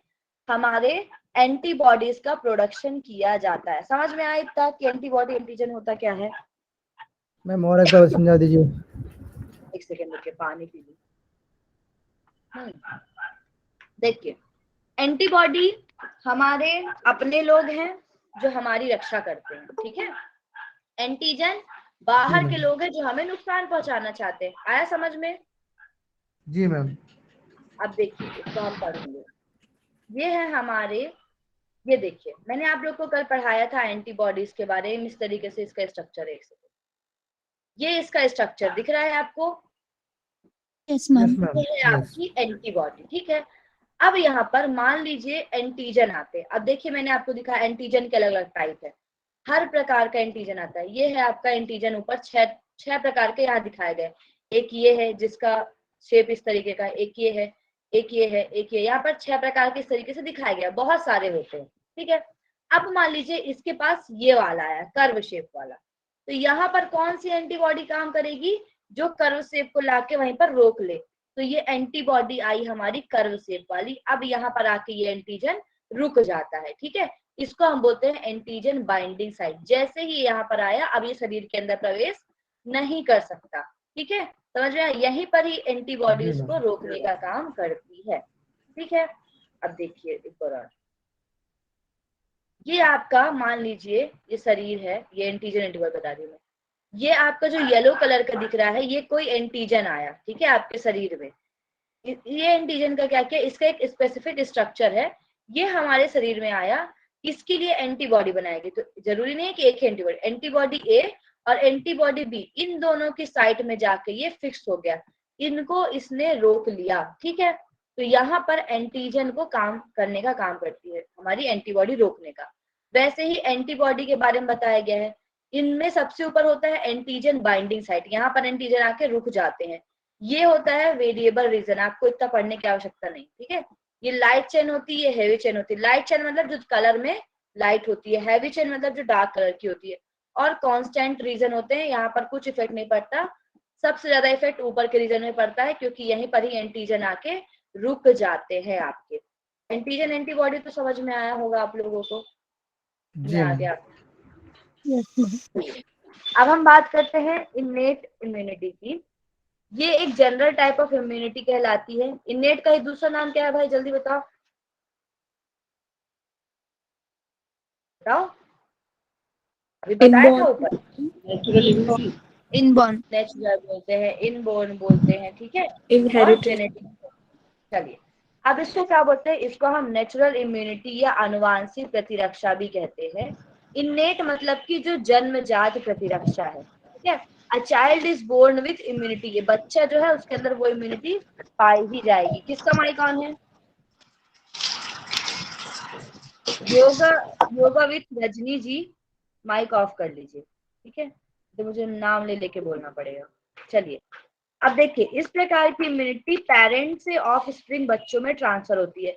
हमारे एंटीबॉडीज का प्रोडक्शन किया जाता है। समझ में आया इतना कि एंटीबॉडी एंटीजन होता क्या है। मैम और एक बार समझा दीजिए। एक सेकेंड रुकिए, पानी पी ली। देखिए एंटीबॉडी हमारे अपने लोग हैं जो हमारी रक्षा करते हैं, ठीक है। एंटीजन बाहर के लोग हैं जो हमें नुकसान पहुंचाना चाहते हैं। आया समझ में। जी मैम। अब देखिए इसको हम पढ़ेंगे, ये है हमारे, ये देखिए मैंने आप लोग को कल पढ़ाया था एंटीबॉडीज के बारे में, इस तरीके से इसका स्ट्रक्चर है। एक सेकेंड, ये इसका स्ट्रक्चर दिख रहा है आपको, यस मैम। Yes ma'am. ये है आपकी एंटीबॉडी, ठीक है। अब यहाँ पर मान लीजिए एंटीजन आते हैं। अब देखिए मैंने आपको दिखा एंटीजन के अलग अलग टाइप है, हर प्रकार का एंटीजन आता है। ये है आपका एंटीजन, ऊपर छह प्रकार के यहाँ दिखाए गए। एक ये है जिसका शेप इस तरीके का, एक ये है, एक ये है, एक ये, यहाँ पर 6 प्रकार के इस तरीके से दिखाए गए, बहुत सारे होते हैं, ठीक है। अब मान लीजिए इसके पास ये वाला है कर्व शेप वाला, तो यहाँ पर कौन सी एंटीबॉडी काम करेगी, जो कर्व शेप को लाके वहीं पर रोक ले। तो ये एंटीबॉडी आई हमारी कर्व शेप वाली। अब यहाँ पर आके ये एंटीजन रुक जाता है, ठीक है। इसको हम बोलते हैं एंटीजन बाइंडिंग साइट। जैसे ही यहाँ पर आया अब ये शरीर के अंदर प्रवेश नहीं कर सकता, ठीक है। समझ में आया, यहीं पर ही एंटीबॉडी इसको रोकने का काम करती है, ठीक है। अब देखिए एक और, ये आपका मान लीजिए ये शरीर है, ये एंटीजन एंटीबॉडी बता रही हूँ मैं। ये आपका जो येलो कलर का दिख रहा है ये कोई एंटीजन आया, ठीक है, आपके शरीर में। ये एंटीजन का क्या क्या, इसका एक स्पेसिफिक स्ट्रक्चर है, ये हमारे शरीर में आया, इसके लिए एंटीबॉडी बनाएगी। तो जरूरी नहीं है कि एक एंटीबॉडी, एंटीबॉडी ए और एंटीबॉडी बी, इन दोनों की साइट में जाके ये फिक्स हो गया, इनको इसने रोक लिया, ठीक है। तो यहाँ पर एंटीजन को काम करने का काम करती है हमारी एंटीबॉडी रोकने का। वैसे ही एंटीबॉडी के बारे में बताया गया है, इनमें सबसे ऊपर होता है एंटीजन बाइंडिंग साइट, यहाँ पर एंटीजन आके रुक जाते हैं। ये होता है वेरिएबल रीजन, आपको इतना पढ़ने की आवश्यकता नहीं, ठीक है। ये लाइट चेन होती है, हैवी चेन होती है। लाइट चेन मतलब जो कलर में लाइट होती है, हैवी चेन मतलब जो डार्क कलर की होती है। और कांस्टेंट रीजन होते हैं, यहाँ पर कुछ इफेक्ट नहीं पड़ता, सबसे ज्यादा इफेक्ट ऊपर के रीजन में पड़ता है, क्योंकि यहीं पर ही एंटीजन आके रुक जाते हैं आपके। एंटीजन एंटीबॉडी तो समझ में आया होगा आप लोगों को, जी आ मैम। गया। Yes, ma'am. अब हम बात करते हैं इनेट इम्यूनिटी की। ये एक जनरल टाइप ऑफ इम्यूनिटी कहलाती है। इनेट का ही दूसरा नाम क्या है भाई, जल्दी बताओ बताओ, अभी बताया था ऊपर। Inborn. नेचुरल बोलते हैं, इनबोर्न बोलते हैं, ठीक है, और इनहेरिटेड। जेनेटिक। चलिए अब इसको क्या बोलते हैं, इसको हम नेचुरल इम्यूनिटी या आनुवांशिक प्रतिरक्षा भी कहते हैं। इनेट मतलब कि जो जन्मजात प्रतिरक्षा है, ठीक है। A child is born with immunity, ये बच्चा जो है उसके अंदर वो इम्यूनिटी पाई ही जाएगी। किसका माइक ऑन है? Yoga yoga with Rajni ji, mic off कर लीजिए, ठीक है, तो मुझे नाम ले लेके बोलना पड़ेगा। चलिए अब देखिए, इस प्रकार की इम्यूनिटी पेरेंट से ऑफ स्प्रिंग बच्चों में ट्रांसफर होती है।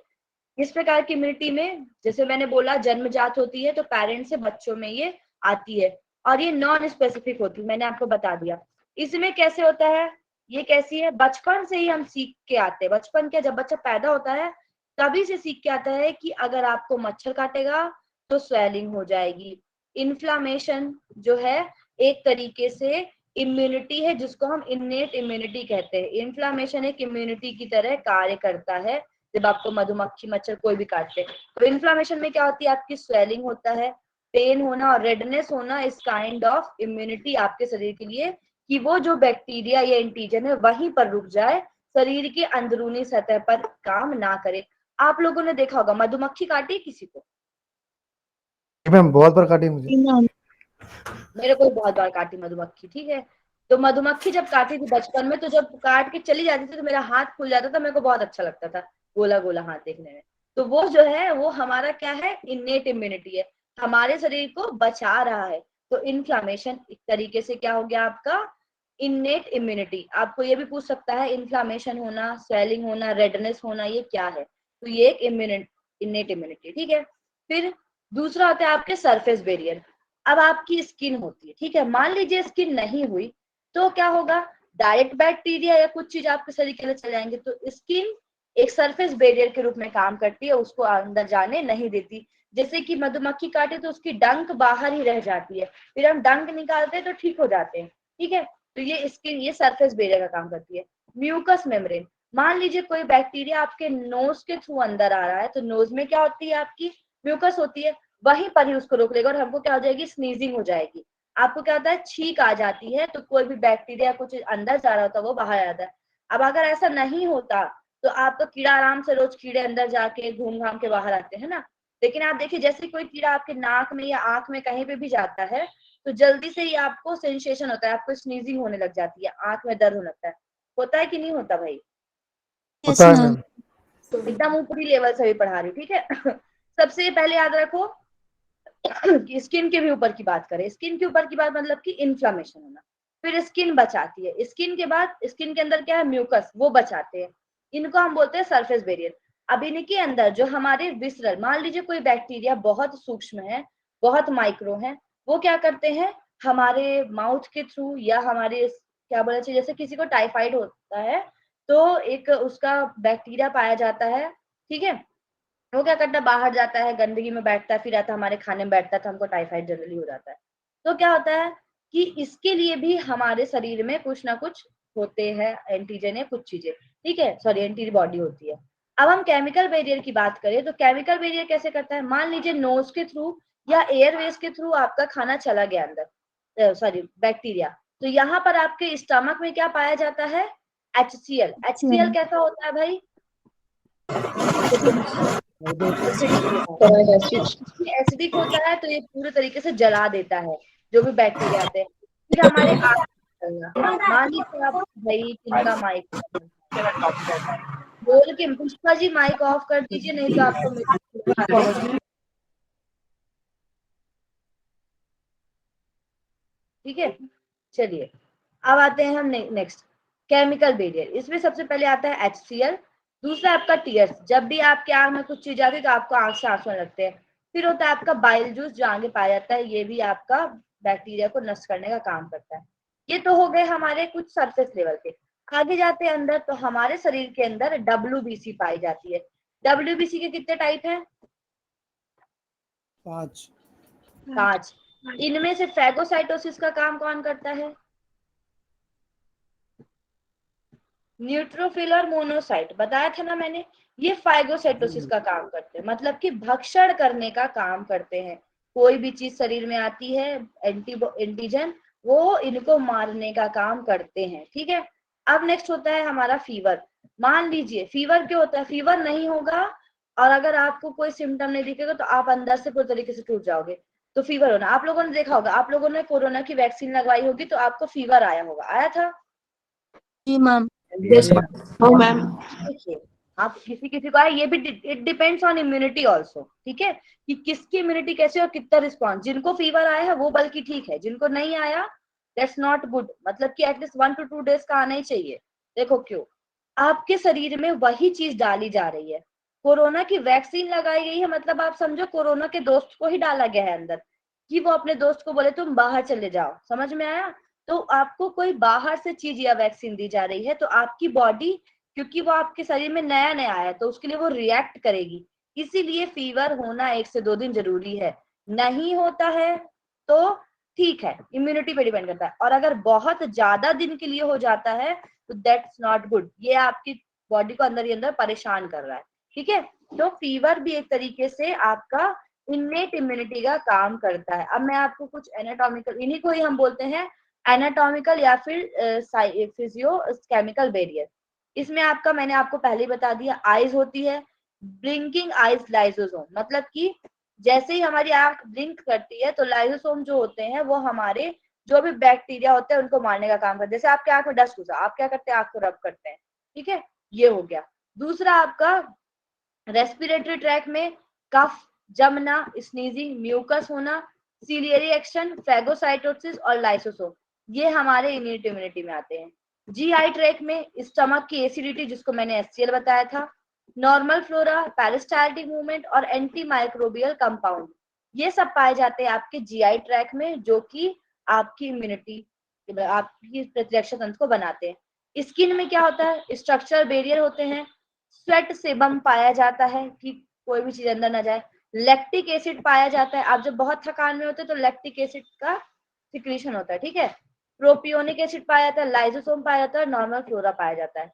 इस प्रकार की इम्यूनिटी में जैसे मैंने बोला जन्मजात होती है, तो पेरेंट से बच्चों में ये आती है, और ये नॉन स्पेसिफिक होती है, मैंने आपको बता दिया। इसमें कैसे होता है, ये कैसी है, बचपन से ही हम सीख के आते हैं। बचपन के जब बच्चा पैदा होता है तभी से सीख के आता है कि अगर आपको मच्छर काटेगा तो स्वेलिंग हो जाएगी। इन्फ्लामेशन जो है एक तरीके से इम्यूनिटी है, जिसको हम इन्नेट इम्यूनिटी कहते हैं। इन्फ्लामेशन एक इम्यूनिटी की तरह कार्य करता है। जब आपको मधुमक्खी मच्छर कोई भी काटते तो इन्फ्लामेशन में क्या होती है, आपकी स्वेलिंग होता है, पेन होना और रेडनेस होना इस काइंड ऑफ इम्यूनिटी आपके शरीर के लिए, कि वो जो बैक्टीरिया या एंटीजन है वहीं पर रुक जाए, शरीर के अंदरूनी सतह पर काम ना करे। आप लोगों ने देखा होगा मधुमक्खी काटी किसी को? जी मैम, बहुत बार काटी मुझे। Ma'am. मेरे को बहुत बार काटी मधुमक्खी, ठीक है। तो मधुमक्खी जब काटी थी बचपन में, तो जब काट के चली जाती थी तो मेरा हाथ फूल जाता था, मेरे को बहुत अच्छा लगता था गोला गोला हाथ देखने में। तो वो जो है वो हमारा क्या है, इन्नेट इम्यूनिटी है, हमारे शरीर को बचा रहा है। तो इन्फ्लामेशन एक तरीके से क्या हो गया आपका, इन्नेट इम्यूनिटी। आपको ये भी पूछ सकता है इन्फ्लामेशन होना, स्वेलिंग होना, रेडनेस होना ये क्या है, तो ये एक इन्नेट इम्यूनिटी, ठीक है। फिर दूसरा होता है आपके सरफेस बैरियर। अब आपकी स्किन होती है, ठीक है, मान लीजिए स्किन नहीं हुई तो क्या होगा, डायरेक्ट बैक्टीरिया या कुछ चीज आपके शरीर के अंदर चले जाएंगे। तो स्किन एक सरफेस बैरियर के रूप में काम करती है, उसको अंदर जाने नहीं देती। जैसे कि मधुमक्खी काटे तो उसकी डंक बाहर ही रह जाती है, फिर हम डंक निकालते हैं तो ठीक हो जाते हैं, ठीक है। तो ये स्किन, ये सरफेस बैरियर का काम करती है। म्यूकस मेम्ब्रेन, मान लीजिए कोई बैक्टीरिया आपके नोज के थ्रू अंदर आ रहा है, तो नोज में क्या होती है आपकी, म्यूकस होती है, वहीं पर ही उसको रोक लेगा और हमको क्या हो जाएगी, स्नीजिंग हो जाएगी। आपको क्या होता है, छींक आ जाती है, तो कोई भी बैक्टीरिया कुछ अंदर जा रहा होता है वो बाहर आ जाता है। अब अगर ऐसा नहीं होता तो आपका कीड़ा आराम से, रोज कीड़े अंदर जाके घूम घाम के बाहर आते हैं ना। लेकिन आप देखिए, जैसे कोई कीड़ा आपके नाक में या आंख में कहीं पे भी जाता है तो जल्दी से ही आपको सेंसेशन होता है, आपको स्नीजिंग होने लग जाती है, आंख में दर्द होने लगता है। होता है कि नहीं होता भाई? Yes, होता है ma'am. मैम। एकदम ऊपरी लेवल से भी पढ़ा रही हूँ, ठीक है। सबसे पहले याद रखो कि स्किन के भी ऊपर की बात करें, स्किन के ऊपर की बात मतलब कि इन्फ्लामेशन होना, फिर स्किन बचाती है, स्किन के बाद स्किन के अंदर क्या है, म्यूकस, वो बचाते हैं, इनको हम बोलते हैं सरफेस बैरियर। अब इनके अंदर जो हमारे विसरल, मान लीजिए कोई बैक्टीरिया बहुत सूक्ष्म है, बहुत माइक्रो है, वो क्या करते हैं, हमारे माउथ के थ्रू या हमारे क्या बोलना चाहिए, जैसे किसी को टाइफाइड होता है तो एक उसका बैक्टीरिया पाया जाता है, ठीक है, वो क्या करता है, बाहर जाता है, गंदगी में बैठता है, फिर आता है हमारे खाने में बैठता है, तो हमको टाइफाइड जनरली हो जाता है। तो क्या होता है कि इसके लिए भी हमारे शरीर में कुछ ना कुछ होते हैं एंटीजन या कुछ चीजें, ठीक है, सॉरी एंटीबॉडी होती है। अब हम केमिकल बैरियर की बात करें तो केमिकल बैरियर कैसे करता है, मान लीजिए नोज के थ्रू या एयरवेज के थ्रू आपका खाना चला गया अंदर, सॉरी बैक्टीरिया, तो यहाँ पर आपके स्टमक में क्या पाया जाता है, HCl। HCl कैसा होता है भाई, एसिडिक होता है, तो ये पूरे तरीके से जला देता है जो भी बैक्टीरिया आते हैं। फिर हमारे मान लीजिए आप भाई किनका माइक बोल के, पुष्पा जी माइक ऑफ कर दीजिए नहीं तो आपको ठीक है। चलिए अब आते हैं हम नेक्स्ट केमिकल बैरियर। इसमें सबसे पहले आता है HCl, दूसरा आपका टीयर्स, जब भी आपके आंख में कुछ चीज आती है तो आपको आंख से आंसू आने लगते हैं। फिर होता है आपका बाइल जूस जो आगे पाया जाता है, ये भी आपका बैक्टीरिया को नष्ट करने का काम करता है। ये तो हो गए हमारे कुछ सरफेस लेवल के। आगे जाते हैं अंदर तो हमारे शरीर के अंदर WBC पाई जाती है। WBC के कितने टाइप है, 5। इनमें से फैगोसाइटोसिस का काम कौन करता है, न्यूट्रोफिल और मोनोसाइट, बताया था ना मैंने, ये फाइगोसाइटोसिस का काम करते हैं, मतलब कि भक्षण करने का काम करते हैं। कोई भी चीज शरीर में आती है एंटीजन, वो इनको मारने का काम करते हैं, ठीक है। अब नेक्स्ट होता है हमारा फीवर। मान लीजिए फीवर क्यों होता है, फीवर नहीं होगा और अगर आपको कोई सिम्टम नहीं दिखेगा तो आप अंदर से पूरी तरीके से टूट जाओगे, तो फीवर होना। आप लोगों ने देखा होगा, आप लोगों ने कोरोना की वैक्सीन लगवाई होगी तो आपको फीवर आया होगा, आया था, जी मैम। हाँ मैम। देखिए आप किसी किसी को आया, ये भी it depends on immunity also, ठीक है, कि किसकी इम्यूनिटी कैसे और कितना रिस्पॉन्स। जिनको फीवर आया है वो बल्कि ठीक है, जिनको नहीं आया दैट्स नॉट गुड, मतलब कि एटलीस्ट 1 to 2 डेज का आना ही चाहिए। देखो क्यों, आपके शरीर में वही चीज डाली जा रही है, कोरोना की वैक्सीन लगाई गई है, मतलब आप समझो कोरोना के दोस्त को ही डाला गया है अंदर, कि वो अपने दोस्त को बोले तुम बाहर चले जाओ, समझ में आया। तो आपको कोई बाहर से चीज या वैक्सीन दी जा रही है तो आपकी बॉडी, क्योंकि वो आपके शरीर में नया नया आया तो उसके लिए वो रिएक्ट करेगी, इसीलिए फीवर होना 1 से 2 दिन जरूरी है। नहीं होता है तो ठीक है, इम्यूनिटी पे डिपेंड करता है, और अगर बहुत ज्यादा दिन के लिए हो जाता है तो दैट्स नॉट गुड, ये आपकी बॉडी को अंदर ही अंदर परेशान कर रहा है, ठीक है। तो फीवर भी एक तरीके से आपका इन्नेट इम्यूनिटी का काम करता है। अब मैं आपको कुछ एनाटॉमिकल, इन्हीं को ही हम बोलते हैं एनाटॉमिकल या फिर फिजियो केमिकल बैरियर। इसमें आपका, मैंने आपको पहले ही बता दिया, आईज होती है, ब्लिंकिंग आईज लाइसोसोम, मतलब कि जैसे ही हमारी आंख ब्लिंक करती है तो लाइसोसोम जो होते हैं वो हमारे जो भी बैक्टीरिया होते हैं उनको मारने का काम करते हैं। जैसे आपके आंख में डस्ट घुसा, आप क्या करते हैं, आंख को रब करते हैं, ठीक है, ये हो गया। दूसरा आपका रेस्पिरेटरी ट्रैक में कफ जमना, स्नीजिंग, म्यूकस होना, सीलियरी एक्शन, फैगोसाइटोसिस और लाइसोसोम, ये हमारे इम्यूनिटी में आते हैं। जीआई ट्रैक में स्टमक की एसिडिटी जिसको मैंने HCl बताया था, नॉर्मल फ्लोरा, पेरिस्टाल्टिक मूवमेंट और एंटी माइक्रोबियल कंपाउंड, ये सब पाए जाते हैं आपके जीआई ट्रैक में, जो कि आपकी इम्यूनिटी, आपकी प्रतिरक्षा तंत्र को बनाते हैं। स्किन में क्या होता है, स्ट्रक्चरल बैरियर होते हैं, स्वेट सेबम पाया जाता है कि कोई भी चीज अंदर ना जाए, लैक्टिक एसिड पाया जाता है, आप जब बहुत थकान में होते हैं तो लैक्टिक एसिड का सिक्रीशन होता है, ठीक है, प्रोपियोनिक एसिड पाया जाता है, लाइसोसोम पाया जाता है, नॉर्मल फ्लोरा पाया जाता है।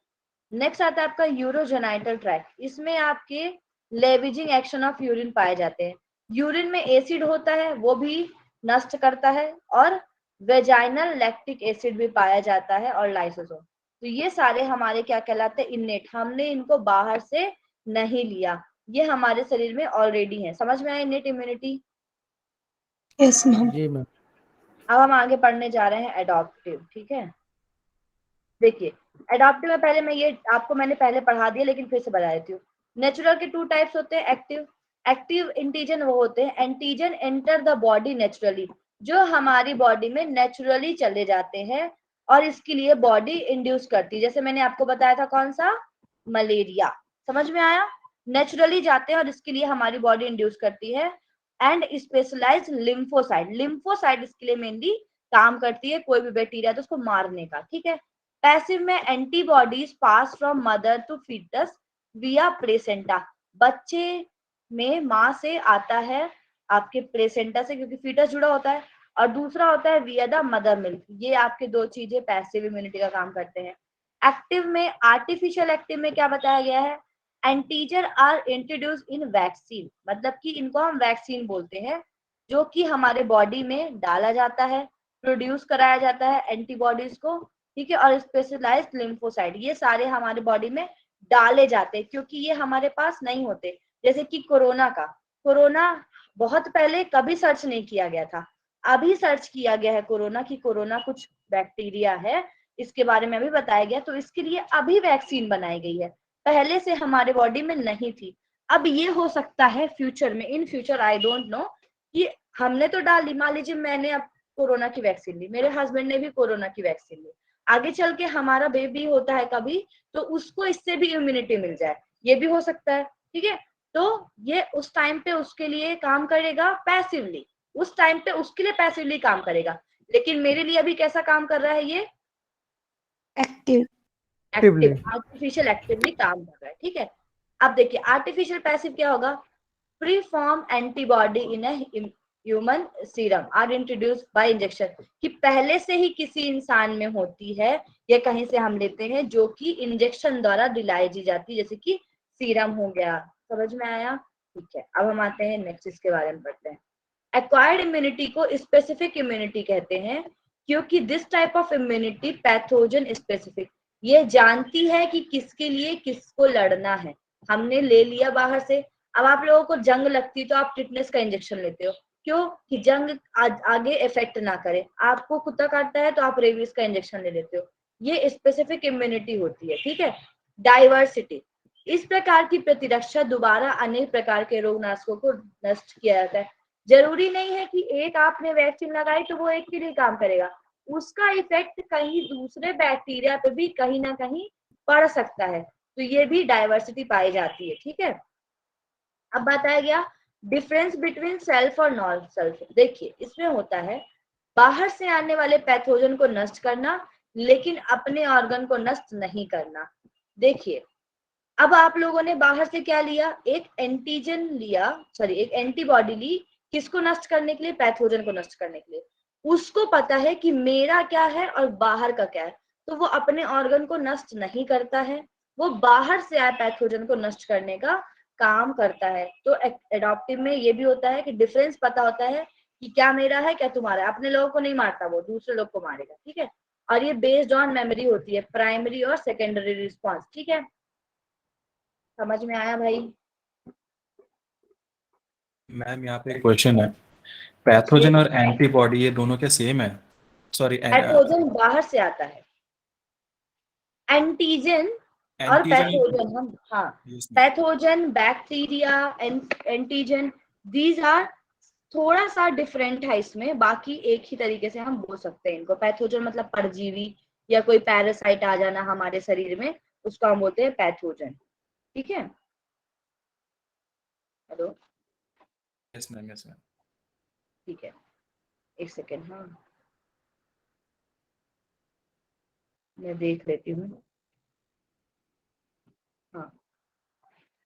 नेक्स्ट आता है आपका यूरोजेनाइटल ट्रैक, इसमें आपके लेविजिंग एक्शन ऑफ यूरिन पाए जाते हैं, यूरिन में एसिड होता है वो भी नष्ट करता है, और वेजाइनल लैक्टिक एसिड भी पाया जाता है और लाइसोसोम। तो ये सारे हमारे क्या कहलाते हैं, इन्नेट, हमने इनको बाहर से नहीं लिया, ये हमारे शरीर में ऑलरेडी है। समझ में आया इन्नेट इम्यूनिटी। Yes ma'am. जी मैम। अब हम आगे पढ़ने जा रहे हैं एडॉप्टिव, ठीक है। देखिए एडॉप्टिव में पहले मैं ये आपको मैंने पहले पढ़ा दिया लेकिन फिर से बता देती हूँ। नेचुरल के 2 टाइप्स होते हैं, एक्टिव, एक्टिव एंटीजन वो होते हैं, antigen enter the body naturally, जो हमारी बॉडी में नेचुरली चले जाते हैं और इसके लिए बॉडी इंड्यूस करती है। जैसे मैंने आपको बताया था कौन सा, मलेरिया, समझ में आया, नेचुरली जाते हैं और इसके लिए हमारी बॉडी इंड्यूस करती है। एंड स्पेशलाइज लिम्फोसाइट, लिम्फोसाइट इसके लिए मेनली काम करती है, कोई भी बैक्टीरिया तो उसको मारने का, ठीक है। पैसिव में antibodies pass from mother to foetus via placenta, बच्चे में माँ से आता है आपके प्लेसेंटा से, क्योंकि फीटस जुड़ा होता है, और दूसरा होता है विया द मदर मिल्क। ये आपके 2 चीजें पैसिव इम्यूनिटी का काम करते हैं। एक्टिव में, आर्टिफिशियल एक्टिव में क्या बताया गया है, antigen are introduce in vaccine, मतलब कि इनको हम वैक्सीन बोलते हैं, जो कि हमारे बॉडी में डाला जाता है, प्रोड्यूस कराया जाता है एंटीबॉडीज को, ठीक है। और स्पेशलाइज्ड लिम्फोसाइट, ये सारे हमारे बॉडी में डाले जाते हैं क्योंकि ये हमारे पास नहीं होते। जैसे कि कोरोना बहुत पहले कभी सर्च नहीं किया गया था, अभी सर्च किया गया है कोरोना, कि कोरोना कुछ बैक्टीरिया है, इसके बारे में अभी बताया गया, तो इसके लिए अभी वैक्सीन बनाई गई है, पहले से हमारे बॉडी में नहीं थी। अब ये हो सकता है फ्यूचर में, in future I don't know, कि हमने तो डाल ली, मान लीजिए मैंने अब कोरोना की वैक्सीन ली, मेरे हस्बैंड ने भी कोरोना की वैक्सीन ली, आगे चल के हमारा बेबी होता है कभी, तो उसको इससे भी इम्यूनिटी मिल जाए, ये भी हो सकता है, ठीक है। तो ये उस टाइम पे उसके लिए काम करेगा पैसिवली, उस टाइम पे उसके लिए पैसिवली काम करेगा, लेकिन मेरे लिए अभी कैसा काम कर रहा है, ये एक्टिव एक्टिव, आर्टिफिशियल एक्टिवली काम कर रहा है, ठीक है। अब देखिए आर्टिफिशियल पैसिव क्या होगा, pre form antibody in a human serum are introduce by injection, कि पहले से ही किसी इंसान में होती है, या कहीं से हम लेते हैं, जो कि इंजेक्शन द्वारा दिलाई जी जाती है, जैसे कि सीरम हो गया, समझ में आया, ठीक है। अब हम आते हैं नेक्स्ट, इसके बारे में पढ़ते हैं। एक्वायर्ड इम्यूनिटी को स्पेसिफिक इम्यूनिटी कहते हैं, क्योंकि this type of immunity pathogen specific, ये जानती है कि किसके लिए किसको लड़ना है। हमने ले लिया बाहर से, अब आप लोगों को जंग लगती तो आप टिटनेस का इंजेक्शन लेते हो, क्यों, कि जंग आगे इफेक्ट ना करे। आपको कुत्ता काटता है तो आप रेबीज का इंजेक्शन ले लेते हो, ये स्पेसिफिक इम्यूनिटी होती है, ठीक है। डाइवर्सिटी, इस प्रकार की प्रतिरक्षा दोबारा अनेक प्रकार के रोगनाशकों को नष्ट किया जाता है। जरूरी नहीं है कि एक आपने वैक्सीन लगाई तो वो एक के लिए काम करेगा, उसका इफेक्ट कहीं दूसरे बैक्टीरिया पे भी कहीं ना कहीं पड़ सकता है, तो ये भी डाइवर्सिटी पाई जाती है, ठीक है। अब बताया गया डिफरेंस बिटवीन सेल्फ और नॉन सेल्फ। देखिए इसमें होता है बाहर से आने वाले पैथोजन को नष्ट करना, लेकिन अपने ऑर्गन को नष्ट नहीं करना। देखिए अब आप लोगों ने बाहर से क्या लिया, एक एंटीजन लिया, सॉरी एक एंटीबॉडी ली, किसको नष्ट करने के लिए, पैथोजन को नष्ट करने के लिए। उसको पता है कि मेरा क्या है और बाहर का क्या है, तो वो अपने ऑर्गन को नष्ट नहीं करता है, वो बाहर से आए पैथोजन को नष्ट करने का काम करता है। तो एडॉप्टिव में ये भी होता है कि डिफरेंस पता होता है कि क्या मेरा है क्या तुम्हारा है, अपने लोगों को नहीं मारता, वो दूसरे लोग को मारेगा, ठीक है। और ये बेस्ड ऑन मेमोरी होती है, प्राइमरी और सेकेंडरी रिस्पॉन्स, ठीक है। समझ में आया भाई? मैम यहाँ पे एक क्वेश्चन है, पैथोजन और एंटीबॉडी ये दोनों क्या सेम है? सॉरी, पैथोजन बाहर से आता है, एंटीजन और पैथोजन हम, हाँ, pathogen, bacteria, antigen, these are थोड़ा सा डिफरेंट है इसमें, बाकी एक ही तरीके से हम बोल सकते हैं इनको। पैथोजन मतलब परजीवी या कोई पैरासाइट आ जाना हमारे शरीर में, उसको हम बोलते हैं पैथोजन, ठीक है। Hello, yes ma'am, yes ma'am, ठीक है, एक सेकेंड, हाँ मैं देख लेती हूँ। हाँ